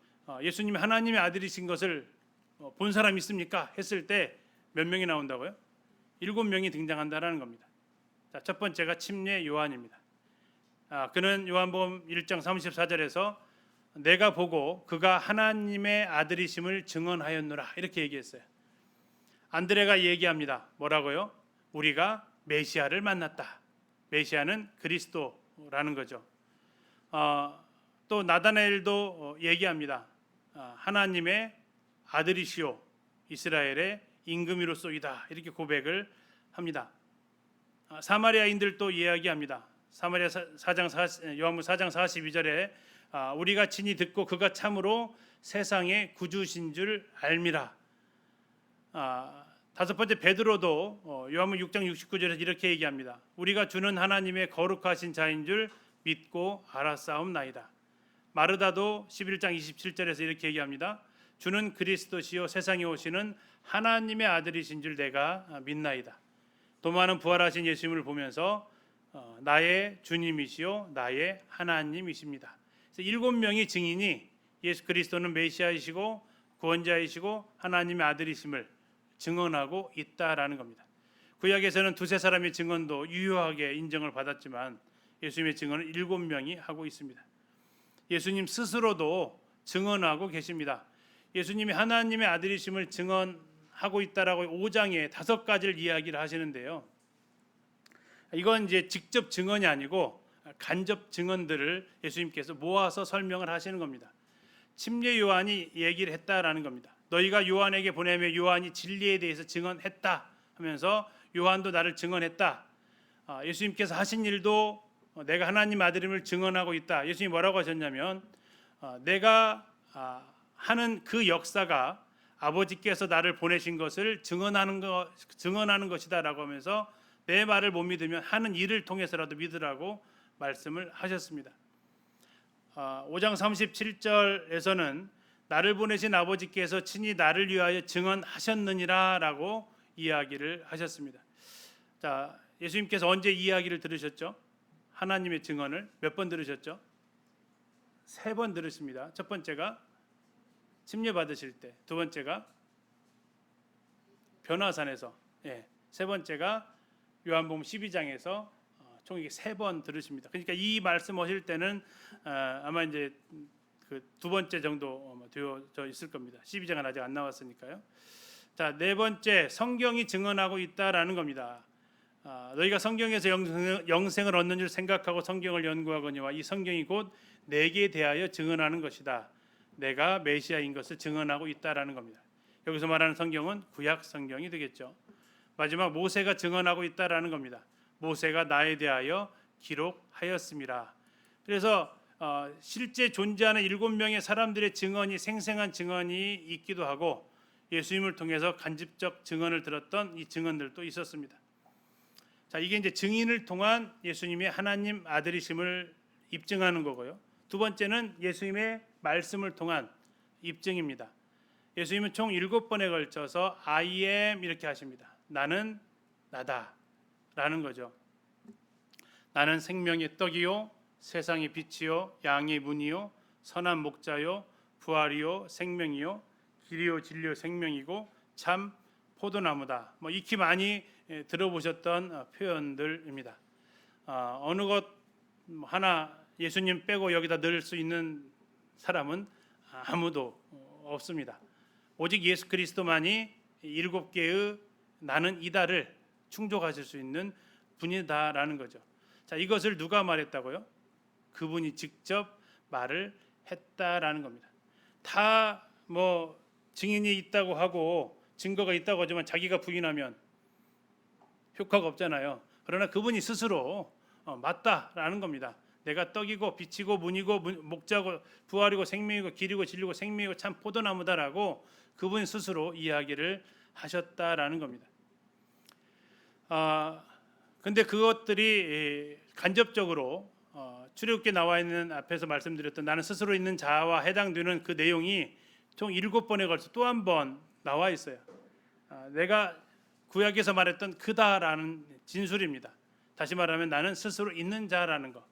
예수님이 하나님의 아들이신 것을 본 사람 있습니까? 했을 때 몇 명이 나온다고요? 7명이 등장한다라는 겁니다. 자, 첫 번째가 침례 요한입니다. 그는 요한복음 1장 34절에서 내가 보고 그가 하나님의 아들이심을 증언하였노라 이렇게 얘기했어요. 안드레가 얘기합니다. 뭐라고요? 우리가 메시아를 만났다. 메시아는 그리스도라는 거죠. 또 나다나엘도 얘기합니다. 하나님의 아들이시오 이스라엘의 임금이로소이다 이렇게 고백을 합니다. 사마리아인들도 이야기합니다. 사마리아 4장 요한복음 4장 42절에 우리가 친히 듣고 그가 참으로 세상의 구주신 줄 알미라. 다섯 번째 베드로도 요한복음 6장 69절에서 이렇게 얘기합니다. 우리가 주는 하나님의 거룩하신 자인 줄 믿고 알았사옵나이다. 마르다도 11장 27절에서 이렇게 얘기합니다. 주는 그리스도시요 세상에 오시는 하나님의 아들이신 줄 내가 믿나이다. 도마는 부활하신 예수님을 보면서 나의 주님이시요 나의 하나님이십니다. 그래서 7명의 증인이 예수 그리스도는 메시아이시고 구원자이시고 하나님의 아들이심을 증언하고 있다라는 겁니다. 구약에서는 두세 사람의 증언도 유효하게 인정을 받았지만 예수님의 증언을 7명이 하고 있습니다. 예수님 스스로도 증언하고 계십니다. 예수님이 하나님의 아들이심을 증언하고 있다라고 5장에 5가지를 이야기를 하시는데요. 이건 이제 직접 증언이 아니고 간접 증언들을 예수님께서 모아서 설명을 하시는 겁니다. 침례 요한이 얘기를 했다라는 겁니다. 너희가 요한에게 보내며 요한이 진리에 대해서 증언했다 하면서 요한도 나를 증언했다. 예수님께서 하신 일도 내가 하나님 아들임을 증언하고 있다. 예수님이 뭐라고 하셨냐면 내가 하는 그 역사가 아버지께서 나를 보내신 것을 증언하는 것이다라고 하면서 내 말을 못 믿으면 하는 일을 통해서라도 믿으라고 말씀을 하셨습니다. 5장 37절에서는 나를 보내신 아버지께서 친히 나를 위하여 증언하셨느니라라고 이야기를 하셨습니다. 자, 예수님께서 언제 이 이야기를 들으셨죠? 하나님의 증언을 몇 번 들으셨죠? 3번 들으십니다. 첫 번째가 침례 받으실 때, 두 번째가 변화산에서, 세 번째가 요한복음 12장에서 총 이게 3번 들으십니다. 그러니까 이 말씀하실 때는 아마 이제 그 두 번째 정도 되어져 있을 겁니다. 12장은 아직 안 나왔으니까요. 자, 네 번째, 성경이 증언하고 있다라는 겁니다. 너희가 성경에서 영생을 얻는 줄 생각하고 성경을 연구하거니와 이 성경이 곧 내게 대하여 증언하는 것이다. 내가 메시아인 것을 증언하고 있다라는 겁니다. 여기서 말하는 성경은 구약 성경이 되겠죠. 마지막 모세가 증언하고 있다라는 겁니다. 모세가 나에 대하여 기록하였습니다. 그래서 실제 존재하는 7명의 사람들의 증언이 생생한 증언이 있기도 하고 예수님을 통해서 간접적 증언을 들었던 이 증언들도 있었습니다. 자, 이게 이제 증인을 통한 예수님의 하나님 아들이심을 입증하는 거고요. 두 번째는 예수님의 말씀을 통한 입증입니다. 예수님은 총 7번에 걸쳐서 I am 이렇게 하십니다. 나는 나다라는 거죠. 나는 생명의 떡이요 세상의 빛이요 양의 문이요 선한 목자요 부활이요 생명이요 길이요 진리요 생명이고 참 포도나무다. 익히 많이 들어보셨던 표현들입니다. 어느 것 하나 예수님 빼고 여기다 넣을 수 있는 사람은 아무도 없습니다. 오직 예수 그리스도만이 7개의 나는 이다를 충족하실 수 있는 분이다라는 거죠. 자, 이것을 누가 말했다고요? 그분이 직접 말을 했다라는 겁니다. 다 증인이 있다고 하고 증거가 있다고 하지만 자기가 부인하면 효과가 없잖아요. 그러나 그분이 스스로 맞다라는 겁니다. 내가 떡이고 빛이고 문이고 목자고 부활이고 생명이고 길이고 진리고 생명이고 참 포도나무다라고 그분 스스로 이야기를 하셨다라는 겁니다. 근데 그것들이 간접적으로 출애굽기에 나와 있는 앞에서 말씀드렸던 나는 스스로 있는 자와 해당되는 그 내용이 총 7번에 걸쳐 또 한 번 나와 있어요. 내가 구약에서 말했던 그다라는 진술입니다. 다시 말하면 나는 스스로 있는 자라는 거.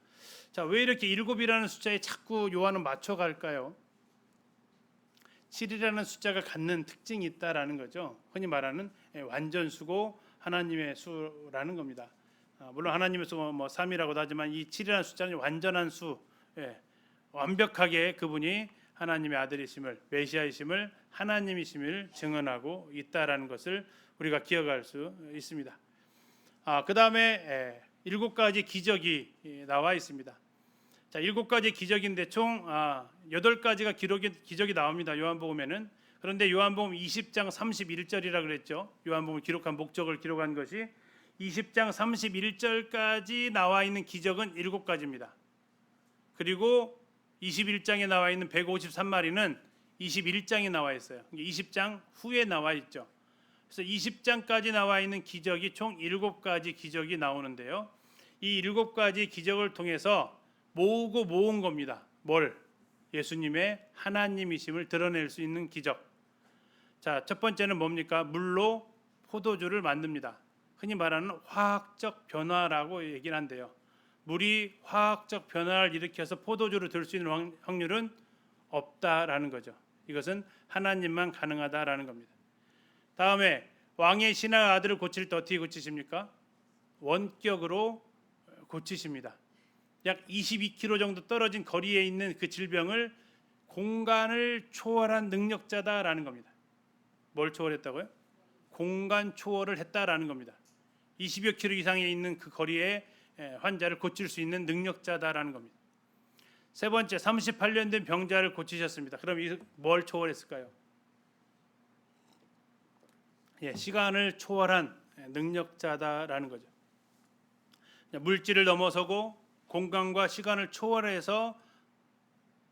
자, 왜 이렇게 7이라는 숫자에 자꾸 요한은 맞춰갈까요? 7이라는 숫자가 갖는 특징이 있다라는 거죠. 흔히 말하는 완전수고 하나님의 수라는 겁니다. 물론 하나님의 수가 3이라고도 하지만 이 7이라는 숫자는 완전한 수, 완벽하게 그분이 하나님의 아들이심을, 메시아이심을, 하나님이심을 증언하고 있다라는 것을 우리가 기억할 수 있습니다. 그 다음에 7가지 기적이 나와 있습니다. 자, 7가지 기적인데 총 8가지가 기적이 나옵니다. 요한복음에는. 그런데 요한복음 20장 31절이라 그랬죠. 요한복음을 기록한 목적을 기록한 것이 20장 31절까지 나와 있는 기적은 7가지입니다. 그리고 21장에 나와 있는 153마리는 21장에 나와 있어요. 20장 후에 나와 있죠. 그래서 20장까지 나와 있는 기적이 총 7가지 기적이 나오는데요. 이 7가지 기적을 통해서 모은 겁니다. 뭘? 예수님의 하나님이심을 드러낼 수 있는 기적. 자, 첫 번째는 뭡니까? 물로 포도주를 만듭니다. 흔히 말하는 화학적 변화라고 얘기를 한대요. 물이 화학적 변화를 일으켜서 포도주를 들 수 있는 확률은 없다라는 거죠. 이것은 하나님만 가능하다라는 겁니다. 다음에 왕의 신하 아들을 고칠 때 어떻게 고치십니까? 원격으로 고치십니다. 약 22km 정도 떨어진 거리에 있는 그 질병을 공간을 초월한 능력자다라는 겁니다. 뭘 초월했다고요? 공간 초월을 했다라는 겁니다. 20여 킬로 이상에 있는 그 거리에 환자를 고칠 수 있는 능력자다라는 겁니다. 세 번째, 38년 된 병자를 고치셨습니다. 그럼 뭘 초월했을까요? 시간을 초월한 능력자다라는 거죠. 물질을 넘어서고 공간과 시간을 초월해서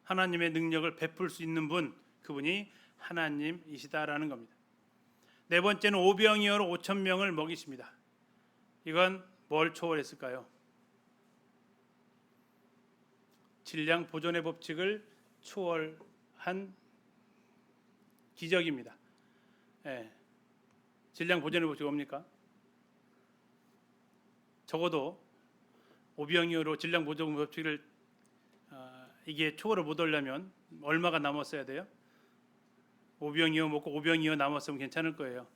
하나님의 능력을 베풀 수 있는 분, 그분이 하나님이시다라는 겁니다. 네 번째는 오병이어로 5천 명을 먹이십니다. 이건 뭘 초월했을까요? 질량 보존의 법칙을 초월한 기적입니다. 질량 보존의 법칙이 뭡니까? 적어도 오병이어로 질량 보존 법칙을 이게 초월을 못 하려면 얼마가 남았어야 돼요? 오병이어 먹고 오병이어 남았으면 괜찮을 거예요.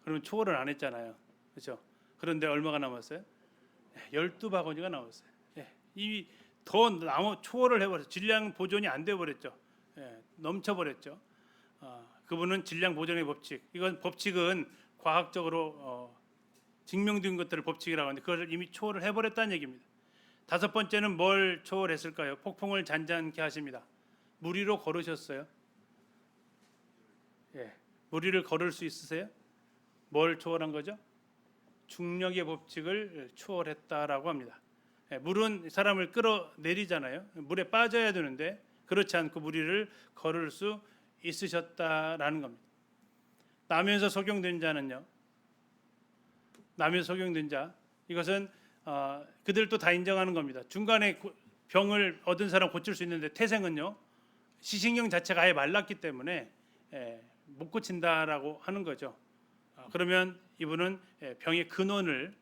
그러면 초월을 안 했잖아요. 그렇죠? 그런데 얼마가 남았어요? 12바구니가 남았어요. 이미 더 초월을 해버렸어요. 질량 보존이 안 돼버렸죠. 넘쳐버렸죠. 그분은 질량 보존의 법칙. 이건 법칙은 과학적으로 증명된 것들을 법칙이라고 하는데 그것을 이미 초월을 해버렸다는 얘기입니다. 다섯 번째는 뭘 초월했을까요? 폭풍을 잔잔케 하십니다. 물 위로 걸으셨어요? 물 위를 걸을 수 있으세요? 뭘 초월한 거죠? 중력의 법칙을 초월했다라고 합니다. 물은 사람을 끌어내리잖아요. 물에 빠져야 되는데 그렇지 않고 물 위를 걸을 수 있으셨다라는 겁니다. 나면서 속용된 자는요. 나면서 속용된 자 이것은 그들도 다 인정하는 겁니다. 중간에 병을 얻은 사람 고칠 수 있는데 태생은요. 시신경 자체가 아예 말랐기 때문에 못 고친다라고 하는 거죠. 그러면 이분은 병의 근원을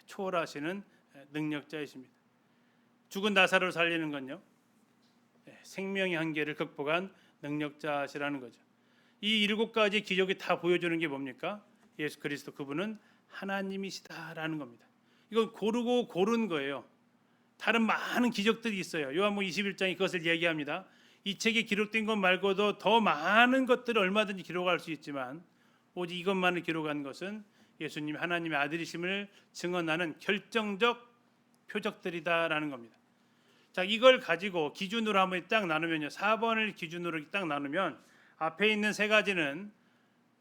초월하시는 능력자이십니다. 죽은 나사로를 살리는 건요. 생명의 한계를 극복한 능력자시라는 거죠. 이 7가지 기적이 다 보여주는 게 뭡니까? 예수 그리스도 그분은 하나님이시다라는 겁니다. 이건 고르고 고른 거예요. 다른 많은 기적들이 있어요. 요한복음 21장이 그것을 얘기합니다. 이 책에 기록된 것 말고도 더 많은 것들을 얼마든지 기록할 수 있지만 오직 이것만을 기록한 것은 예수님이 하나님의 아들이심을 증언하는 결정적 표적들이다라는 겁니다. 자, 이걸 가지고 기준으로 한번 딱 나누면요. 4번을 기준으로 딱 나누면 앞에 있는 세 가지는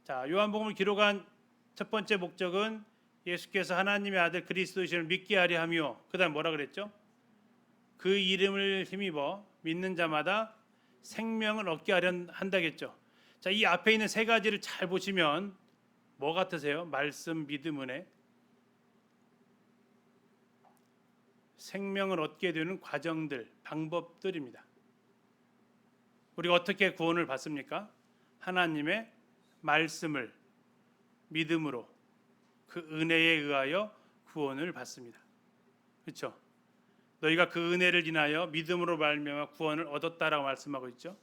자, 요한복음을 기록한 첫 번째 목적은 예수께서 하나님의 아들 그리스도이심을 믿게 하려 하며 그다음 뭐라 그랬죠? 그 이름을 힘입어 믿는 자마다 생명을 얻게 하려 한다겠죠. 자, 이 앞에 있는 세 가지를 잘 보시면 뭐 같으세요? 말씀, 믿음, 은혜. 생명을 얻게 되는 과정들, 방법들입니다. 우리가 어떻게 구원을 받습니까? 하나님의 말씀을 믿음으로 그 은혜에 의하여 구원을 받습니다. 그렇죠? 너희가 그 은혜를 인하여 믿음으로 말미암아 구원을 얻었다라고 말씀하고 있죠.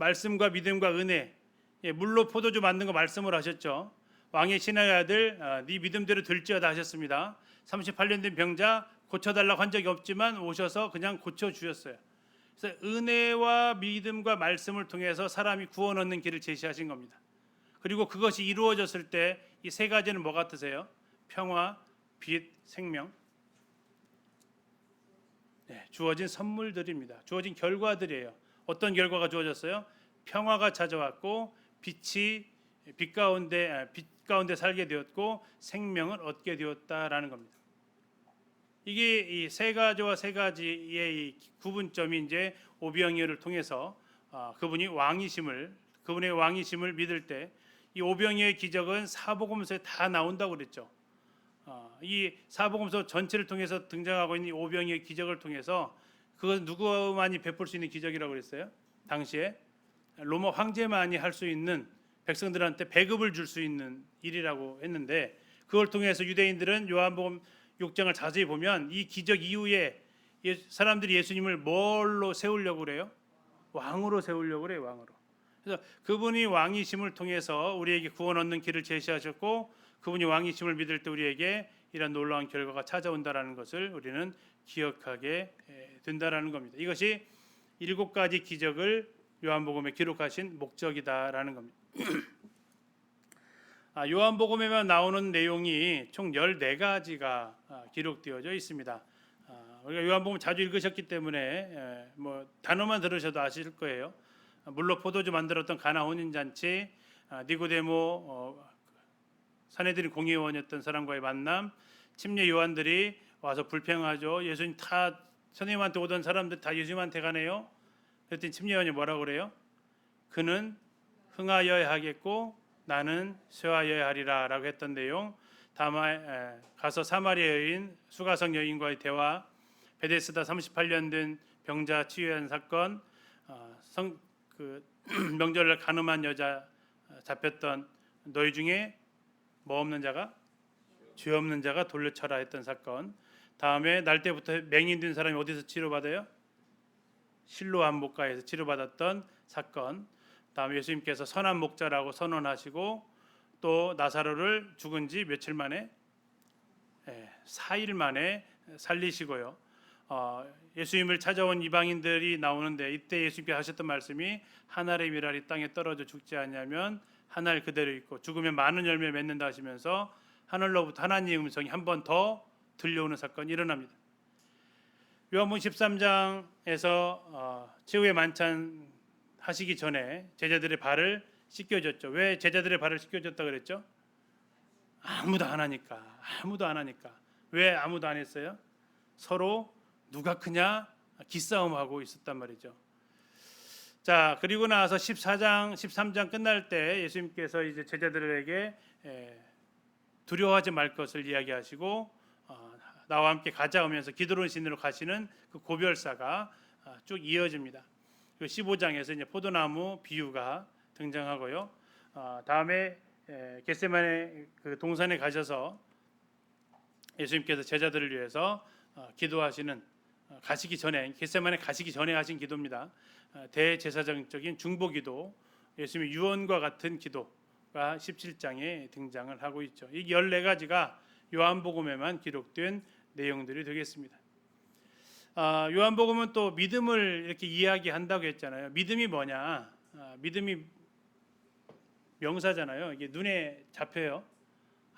말씀과 믿음과 은혜, 물로 포도주 만든 거 말씀을 하셨죠. 왕의 신하의 아들 네 믿음대로 될지어다 하셨습니다. 38년 된 병자 고쳐달라고 한 적이 없지만 오셔서 그냥 고쳐주셨어요. 그래서 은혜와 믿음과 말씀을 통해서 사람이 구원 얻는 길을 제시하신 겁니다. 그리고 그것이 이루어졌을 때 이 세 가지는 뭐 같으세요? 평화, 빛, 생명. 주어진 선물들입니다. 주어진 결과들이에요. 어떤 결과가 주어졌어요? 평화가 찾아왔고 빛 가운데 살게 되었고 생명을 얻게 되었다라는 겁니다. 이게 이 세 가지와 세 가지의 이 구분점이 이제 오병이어를 통해서 그분의 왕이심을 믿을 때 이 오병이어의 기적은 사복음서에 다 나온다고 그랬죠. 이 사복음서 전체를 통해서 등장하고 있는 이 오병이어의 기적을 통해서 그것은 누구만이 베풀 수 있는 기적이라고 그랬어요? 당시에 로마 황제만이 할 수 있는 백성들한테 배급을 줄 수 있는 일이라고 했는데 그걸 통해서 유대인들은 요한복음 6장을 자세히 보면 이 기적 이후에 사람들이 예수님을 뭘로 세우려고 그래요? 왕으로 세우려고 그래요. 왕으로. 그래서 그분이 왕이심을 통해서 우리에게 구원 얻는 길을 제시하셨고 그분이 왕이심을 믿을 때 우리에게 이런 놀라운 결과가 찾아온다라는 것을 우리는 기억하게 된다라는 겁니다. 이것이 7가지 기적을 요한복음에 기록하신 목적이다라는 겁니다. 요한복음에만 나오는 내용이 총 14가지가 기록되어져 있습니다. 우리가 요한복음 자주 읽으셨기 때문에 뭐 단어만 들으셔도 아실 거예요. 물로 포도주 만들었던 가나 혼인잔치, 니고데모 산헤드린 공의원이었던 사람과의 만남, 침례 요한들이 와서 불평하죠. 예수님 다 선생님한테 오던 사람들 다 예수님한테 가네요. 그랬더니 침례 요한이 뭐라고 그래요? 그는 흥하여야 하겠고 나는 쇠하여야 하리라 라고 했던 내용. 다음에 가서 사마리아 여인 수가성 여인과의 대화, 베데스다 38년 된 병자 치유한 사건, 명절날 간음한 여자 잡혔던 너희 중에 뭐 없는 자가 죄 없는 자가 돌려쳐라 했던 사건. 다음에 날 때부터 맹인 된 사람이 어디서 치료받아요? 실로암 목가에서 치료받았던 사건. 다음에 예수님께서 선한 목자라고 선언하시고 또 나사로를 죽은 지 며칠 만에 4일 만에 살리시고요. 예수님을 찾아온 이방인들이 나오는데 이때 예수님께 하셨던 말씀이 한 알의 밀알이 땅에 떨어져 죽지 않냐면 한 알 그대로 있고 죽으면 많은 열매 맺는다 하시면서 하늘로부터 하나님의 음성이 한 번 더 들려오는 사건이 일어납니다. 요한복음 13장에서 최후의 만찬 하시기 전에 제자들의 발을 씻겨줬죠. 왜 제자들의 발을 씻겨줬다 그랬죠? 아무도 안 하니까. 왜 아무도 안 했어요? 서로 누가 크냐 기싸움하고 있었단 말이죠. 자, 그리고 나서 14장, 13장 끝날 때 예수님께서 이제 제자들에게 두려워하지 말 것을 이야기하시고 나와 함께 가자 하면서 기드론 신으로 가시는 그 고별사가 쭉 이어집니다. 15장에서 이제 포도나무 비유가 등장하고요. 다음에 겟세마네 그 동산에 가셔서 예수님께서 제자들을 위해서 기도하시는 가시기 전에 겟세마네 가시기 전에 하신 기도입니다. 대제사장적인 중보기도, 예수님의 유언과 같은 기도가 17장에 등장을 하고 있죠. 이 14가지가 요한복음에만 기록된 내용들이 되겠습니다. 요한복음은 또 믿음을 이렇게 이야기한다고 했잖아요. 믿음이 뭐냐? 믿음이 명사잖아요. 이게 눈에 잡혀요?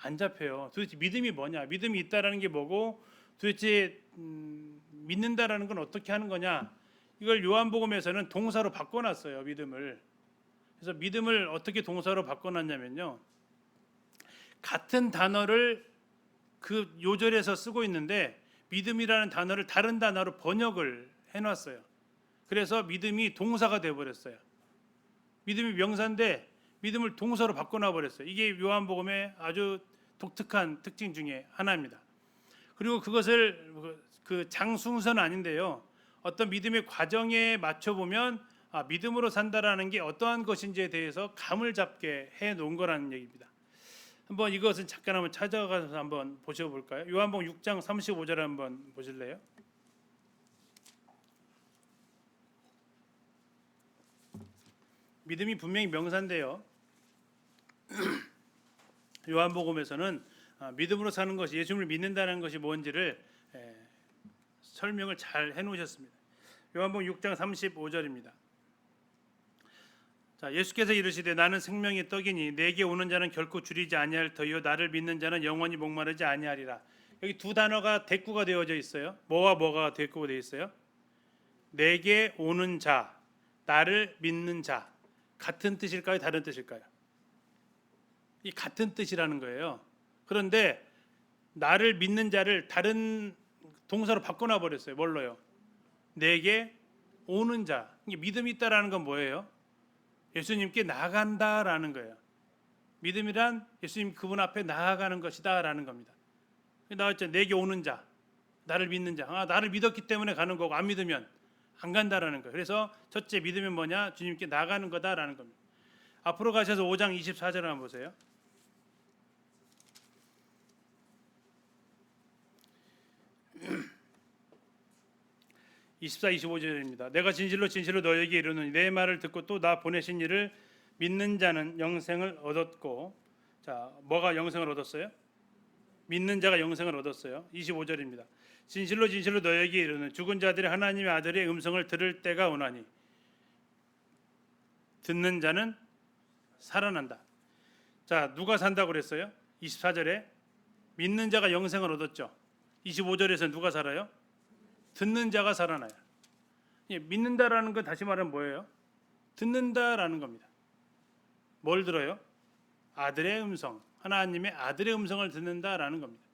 안 잡혀요. 도대체 믿음이 뭐냐? 믿음이 있다라는 게 뭐고 도대체 믿는다라는 건 어떻게 하는 거냐? 이걸 요한복음에서는 동사로 바꿔놨어요. 믿음을. 그래서 믿음을 어떻게 동사로 바꿔놨냐면요. 같은 단어를 그 요절에서 쓰고 있는데 믿음이라는 단어를 다른 단어로 번역을 해놨어요. 그래서 믿음이 동사가 돼버렸어요. 믿음이 명사인데 믿음을 동사로 바꿔놔버렸어요. 이게 요한복음의 아주 독특한 특징 중에 하나입니다. 그리고 그것을 그 장순서는 아닌데요. 어떤 믿음의 과정에 맞춰보면 믿음으로 산다라는 게 어떠한 것인지에 대해서 감을 잡게 해놓은 거라는 얘기입니다. 한번 이것은 잠깐 한번 찾아가서 한번 보셔볼까요? 요한복음 6장 35절 한번 보실래요? 믿음이 분명히 명사인데요. 요한복음에서는 믿음으로 사는 것이, 예수님을 믿는다는 것이 뭔지를 설명을 잘 해놓으셨습니다. 요한복음 6장 35절입니다. 자, 예수께서 이르시되 나는 생명의 떡이니 내게 오는 자는 결코 줄이지 아니할 터이요 나를 믿는 자는 영원히 목마르지 아니하리라. 여기 두 단어가 대꾸가 되어져 있어요. 뭐와 뭐가 대꾸가 되어 있어요? 내게 오는 자, 나를 믿는 자. 같은 뜻일까요? 다른 뜻일까요? 이 같은 뜻이라는 거예요. 그런데 나를 믿는 자를 다른 동사로 바꿔놔 버렸어요. 뭘로요? 내게 오는 자. 이게 믿음이 있다라는 건 뭐예요? 예수님께 나아간다라는 거예요. 믿음이란 예수님 그분 앞에 나아가는 것이다라는 겁니다. 나왔죠. 내게 오는 자, 나를 믿는 자. 나를 믿었기 때문에 가는 거고 안 믿으면 안 간다라는 거예요. 그래서 첫째 믿음이 뭐냐? 주님께 나가는 거다라는 겁니다. 앞으로 가셔서 5장 24절 한번 보세요. 24, 25절입니다. 내가 진실로 진실로 너에게 이르노니 내 말을 듣고 또 나 보내신 이를 믿는 자는 영생을 얻었고, 자, 뭐가 영생을 얻었어요? 믿는 자가 영생을 얻었어요. 25절입니다. 진실로 진실로 너에게 이르노니 죽은 자들이 하나님의 아들의 음성을 들을 때가 오나니 듣는 자는 살아난다. 자, 누가 산다고 그랬어요? 24절에 믿는 자가 영생을 얻었죠. 25절에서 누가 살아요? 듣는 자가 살아나요. 믿는다라는 건 다시 말하면 뭐예요? 듣는다라는 겁니다. 뭘 들어요? 아들의 음성, 하나님의 아들의 음성을 듣는다라는 겁니다.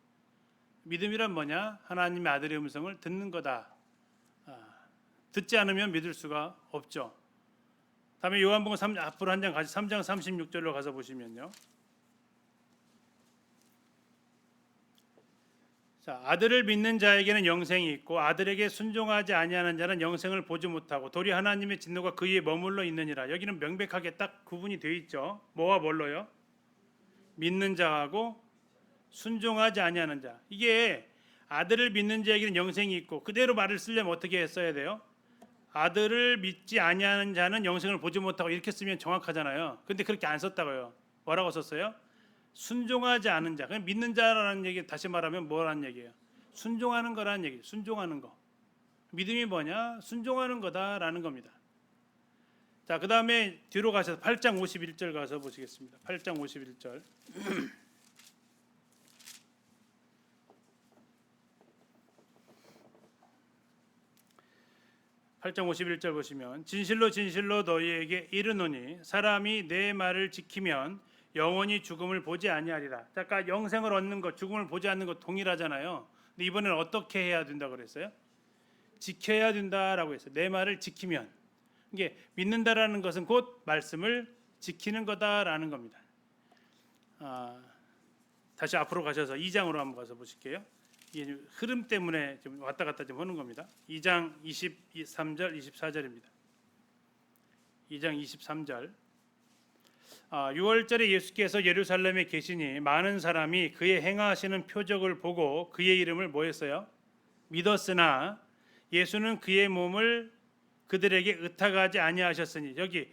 믿음이란 뭐냐? 하나님의 아들의 음성을 듣는 거다. 듣지 않으면 믿을 수가 없죠. 다음에 요한복음 앞으로 한 장 가시 3장 36절로 가서 보시면요. 자, 아들을 믿는 자에게는 영생이 있고 아들에게 순종하지 아니하는 자는 영생을 보지 못하고 도리 하나님의 진노가 그 위에 머물러 있느니라. 여기는 명백하게 딱 구분이 되어 있죠. 뭐와 뭘로요? 믿는 자하고 순종하지 아니하는 자. 이게 아들을 믿는 자에게는 영생이 있고, 그대로 말을 쓰려면 어떻게 써야 돼요? 아들을 믿지 아니하는 자는 영생을 보지 못하고, 이렇게 쓰면 정확하잖아요. 근데 그렇게 안 썼다고요. 뭐라고 썼어요? 순종하지 않은 자, 그냥 믿는 자라는 얘기, 다시 말하면 뭐라는 얘기예요? 순종하는 거라는 얘기. 순종하는 거. 믿음이 뭐냐? 순종하는 거다라는 겁니다. 자, 그 다음에 뒤로 가셔서 8장 51절 가서 보시겠습니다. 8장 51절. 8장 51절 보시면 진실로 진실로 너희에게 이르노니 사람이 내 말을 지키면 영원히 죽음을 보지 아니하리라. 아까 영생을 얻는 것, 죽음을 보지 않는 것 동일하잖아요. 근데 이번에는 어떻게 해야 된다고 그랬어요? 지켜야 된다라고 했어요. 내 말을 지키면. 이게 믿는다라는 것은 곧 말씀을 지키는 거다라는 겁니다. 다시 앞으로 가셔서 2장으로 한번 가서 보실게요. 이 흐름 때문에 좀 왔다 갔다 좀 하는 겁니다. 2장 23절 24절입니다. 2장 23절. 6월절에 예수께서 예루살렘에 계시니 많은 사람이 그의 행하시는 표적을 보고 그의 이름을 뭐 했어요? 믿었으나 예수는 그의 몸을 그들에게 의탁하지 아니하셨으니, 여기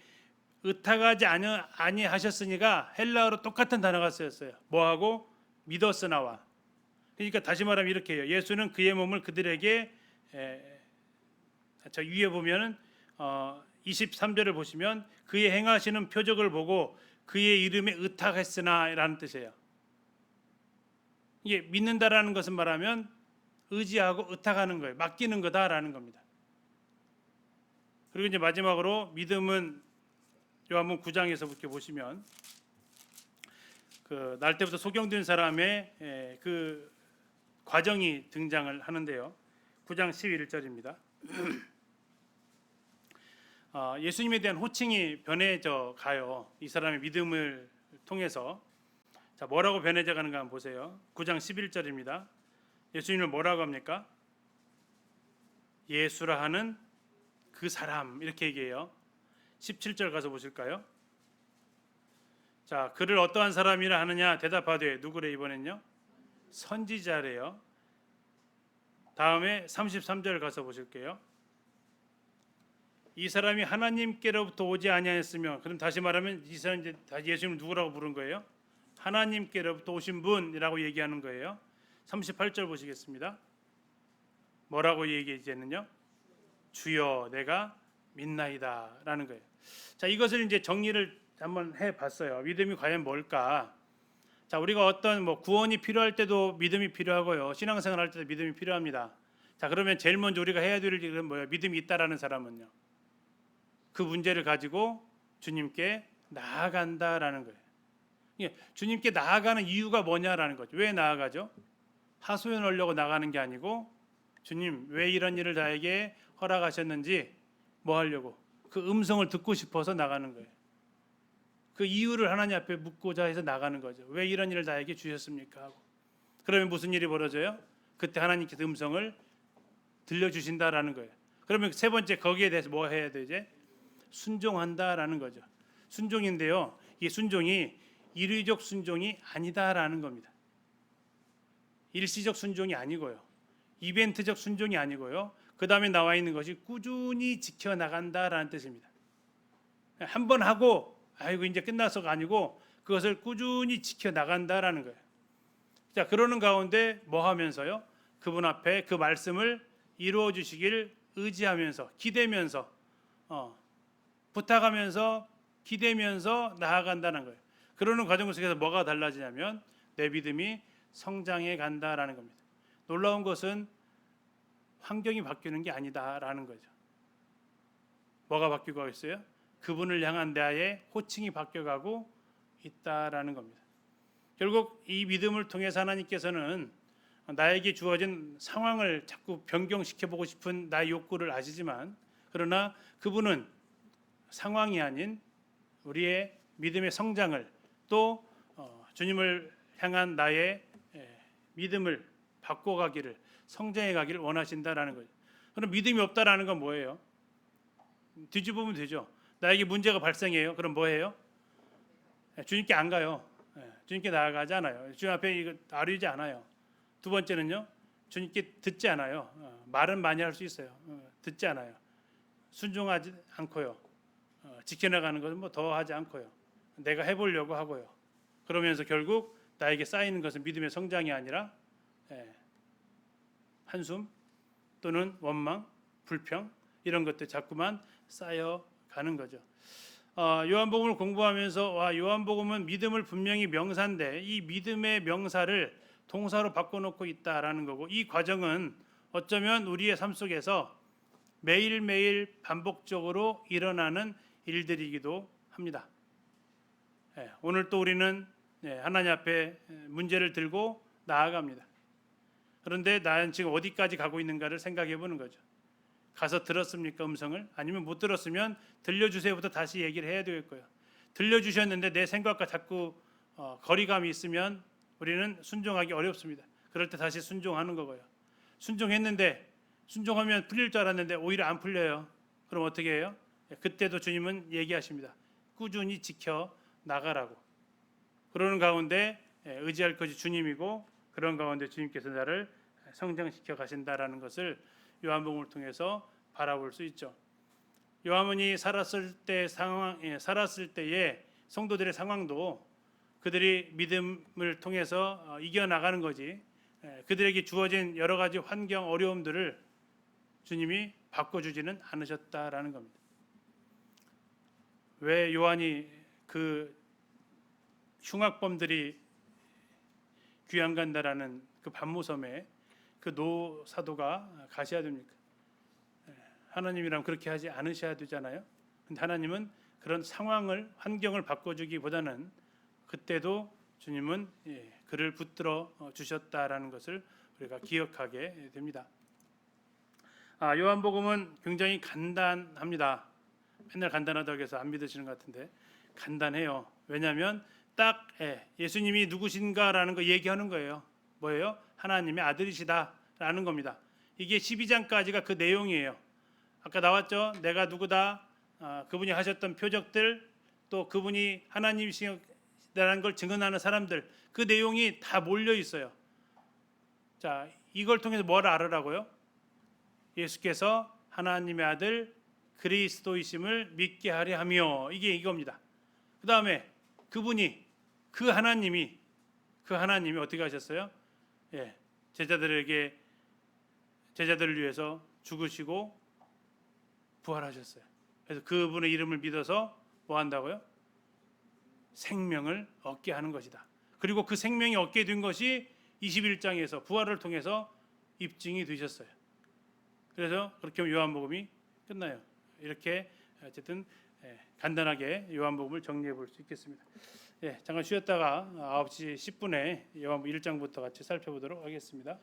의탁하지 아니하셨으니가 헬라어로 똑같은 단어가 쓰였어요. 뭐하고? 믿었으나와. 그러니까 다시 말하면 이렇게 해요. 예수는 그의 몸을 그들에게, 저 위에 보면은 23절을 보시면 그의 행하시는 표적을 보고 그의 이름에 의탁했으나라는 뜻이에요. 이게 믿는다라는 것은 말하면 의지하고 의탁하는 거예요. 맡기는 거다라는 겁니다. 그리고 이제 마지막으로 믿음은 요한복음 9장에서 이렇게 보시면 그 날 때부터 소경된 사람의 그 과정이 등장을 하는데요. 9장 11절입니다. 예수님에 대한 호칭이 변해져 가요. 이 사람의 믿음을 통해서. 자, 뭐라고 변해져 가는가 한번 보세요. 9장 11절입니다. 예수님을 뭐라고 합니까? 예수라 하는 그 사람, 이렇게 얘기해요. 17절 가서 보실까요? 자, 그를 어떠한 사람이라 하느냐 대답하되, 누구래 이번엔요? 선지자래요. 다음에 33절 가서 보실게요. 이 사람이 하나님께로부터 오지 아니하였으며, 그럼 다시 말하면 이 사람 이제 다시 예수님을 누구라고 부른 거예요? 하나님께로부터 오신 분이라고 얘기하는 거예요. 38절 보시겠습니다. 뭐라고 얘기했느냐? 주여 내가 믿나이다라는 거예요. 자, 이것을 이제 정리를 한번 해봤어요. 믿음이 과연 뭘까? 자, 우리가 어떤 구원이 필요할 때도 믿음이 필요하고요. 신앙생활 할 때도 믿음이 필요합니다. 자, 그러면 제일 먼저 우리가 해야 될 일은 뭐예요? 믿음이 있다라는 사람은요, 그 문제를 가지고 주님께 나아간다라는 거예요. 주님께 나아가는 이유가 뭐냐라는 거죠. 왜 나아가죠? 하소연하려고 나가는 게 아니고, 주님 왜 이런 일을 나에게 허락하셨는지 뭐 하려고, 그 음성을 듣고 싶어서 나가는 거예요. 그 이유를 하나님 앞에 묻고자 해서 나가는 거죠. 왜 이런 일을 나에게 주셨습니까 하고. 그러면 무슨 일이 벌어져요? 그때 하나님께서 음성을 들려주신다라는 거예요. 그러면 세 번째, 거기에 대해서 뭐 해야 되지? 순종한다라는 거죠. 순종인데요, 이 순종이 일위적 순종이 아니다라는 겁니다. 일시적 순종이 아니고요, 이벤트적 순종이 아니고요, 그 다음에 나와 있는 것이 꾸준히 지켜나간다라는 뜻입니다. 한 번 하고 아이고 이제 끝나서가 아니고, 그것을 꾸준히 지켜나간다라는 거예요. 자, 그러는 가운데 뭐 하면서요? 그분 앞에 그 말씀을 이루어 주시길 의지하면서, 기대면서, 부탁하면서, 기대면서 나아간다는 거예요. 그러는 과정 속에서 뭐가 달라지냐면 내 믿음이 성장해 간다라는 겁니다. 놀라운 것은 환경이 바뀌는 게 아니다라는 거죠. 뭐가 바뀌고 있어요? 그분을 향한 나의 호칭이 바뀌어가고 있다라는 겁니다. 결국 이 믿음을 통해서 하나님께서는 나에게 주어진 상황을 자꾸 변경시켜보고 싶은 나의 욕구를 아시지만, 그러나 그분은 상황이 아닌 우리의 믿음의 성장을, 또 주님을 향한 나의 믿음을 바꿔가기를, 성장해가기를 원하신다라는 거죠. 그럼 믿음이 없다라는 건 뭐예요? 뒤집으면 되죠. 나에게 문제가 발생해요. 그럼 뭐해요? 주님께 안 가요. 주님께 나아가지 않아요. 주님 앞에 이거 아뢰지 않아요. 두 번째는요, 주님께 듣지 않아요. 말은 많이 할 수 있어요. 듣지 않아요. 순종하지 않고요. 지켜나가는 것은 뭐 더 하지 않고요. 내가 해보려고 하고요. 그러면서 결국 나에게 쌓이는 것은 믿음의 성장이 아니라 한숨 또는 원망, 불평 이런 것들 자꾸만 쌓여가는 거죠. 요한복음을 공부하면서 요한복음은 믿음을 분명히 명사인데 이 믿음의 명사를 동사로 바꿔놓고 있다라는 거고, 이 과정은 어쩌면 우리의 삶 속에서 매일매일 반복적으로 일어나는 일들이기도 합니다. 오늘 또 우리는 하나님 앞에 문제를 들고 나아갑니다. 그런데 나는 지금 어디까지 가고 있는가를 생각해 보는 거죠. 가서 들었습니까, 음성을? 아니면 못 들었으면 들려주세요부터 다시 얘기를 해야 되겠고요. 들려주셨는데 내 생각과 자꾸 거리감이 있으면 우리는 순종하기 어렵습니다. 그럴 때 다시 순종하는 거고요. 순종했는데 순종하면 풀릴 줄 알았는데 오히려 안 풀려요. 그럼 어떻게 해요? 그때도 주님은 얘기하십니다. 꾸준히 지켜 나가라고. 그러는 가운데 의지할 것이 주님이고, 그런 가운데 주님께서 나를 성장시켜 가신다라는 것을 요한복음을 통해서 바라볼 수 있죠. 요한이 살았을 때의 성도들의 상황도 그들이 믿음을 통해서 이겨나가는 거지, 그들에게 주어진 여러 가지 환경 어려움들을 주님이 바꿔주지는 않으셨다라는 겁니다. 왜 요한이 그 흉악범들이 귀양 간다라는 그 반모섬에 그 노 사도가 가셔야 됩니까? 하나님이라면 그렇게 하지 않으셔야 되잖아요. 근데 하나님은 그런 상황을, 환경을 바꿔주기보다는 그때도 주님은 그를 붙들어 주셨다라는 것을 우리가 기억하게 됩니다. 요한복음은 굉장히 간단합니다. 맨날 간단하다고 해서 안 믿으시는 것 같은데 간단해요. 왜냐하면 딱 예수님이 누구신가라는 거 얘기하는 거예요. 뭐예요? 하나님의 아들이시다라는 겁니다. 이게 12장까지가 그 내용이에요. 아까 나왔죠? 내가 누구다, 그분이 하셨던 표적들, 또 그분이 하나님이시다라는 걸 증언하는 사람들, 그 내용이 다 몰려 있어요. 자, 이걸 통해서 뭘 알으라고요? 예수께서 하나님의 아들 그리스도이심을 믿게 하려 하며, 이게 이겁니다. 그 다음에 그분이, 그 하나님이 어떻게 하셨어요? 제자들을 위해서 죽으시고 부활하셨어요. 그래서 그분의 이름을 믿어서 뭐 한다고요? 생명을 얻게 하는 것이다. 그리고 그 생명이 얻게 된 것이 21장에서 부활을 통해서 입증이 되셨어요. 그래서 그렇게 요한복음이 끝나요. 이렇게 어쨌든 간단하게 요한복음을 정리해 볼 수 있겠습니다. 잠깐 쉬었다가 9시 10분에 요한복음 1장부터 같이 살펴보도록 하겠습니다.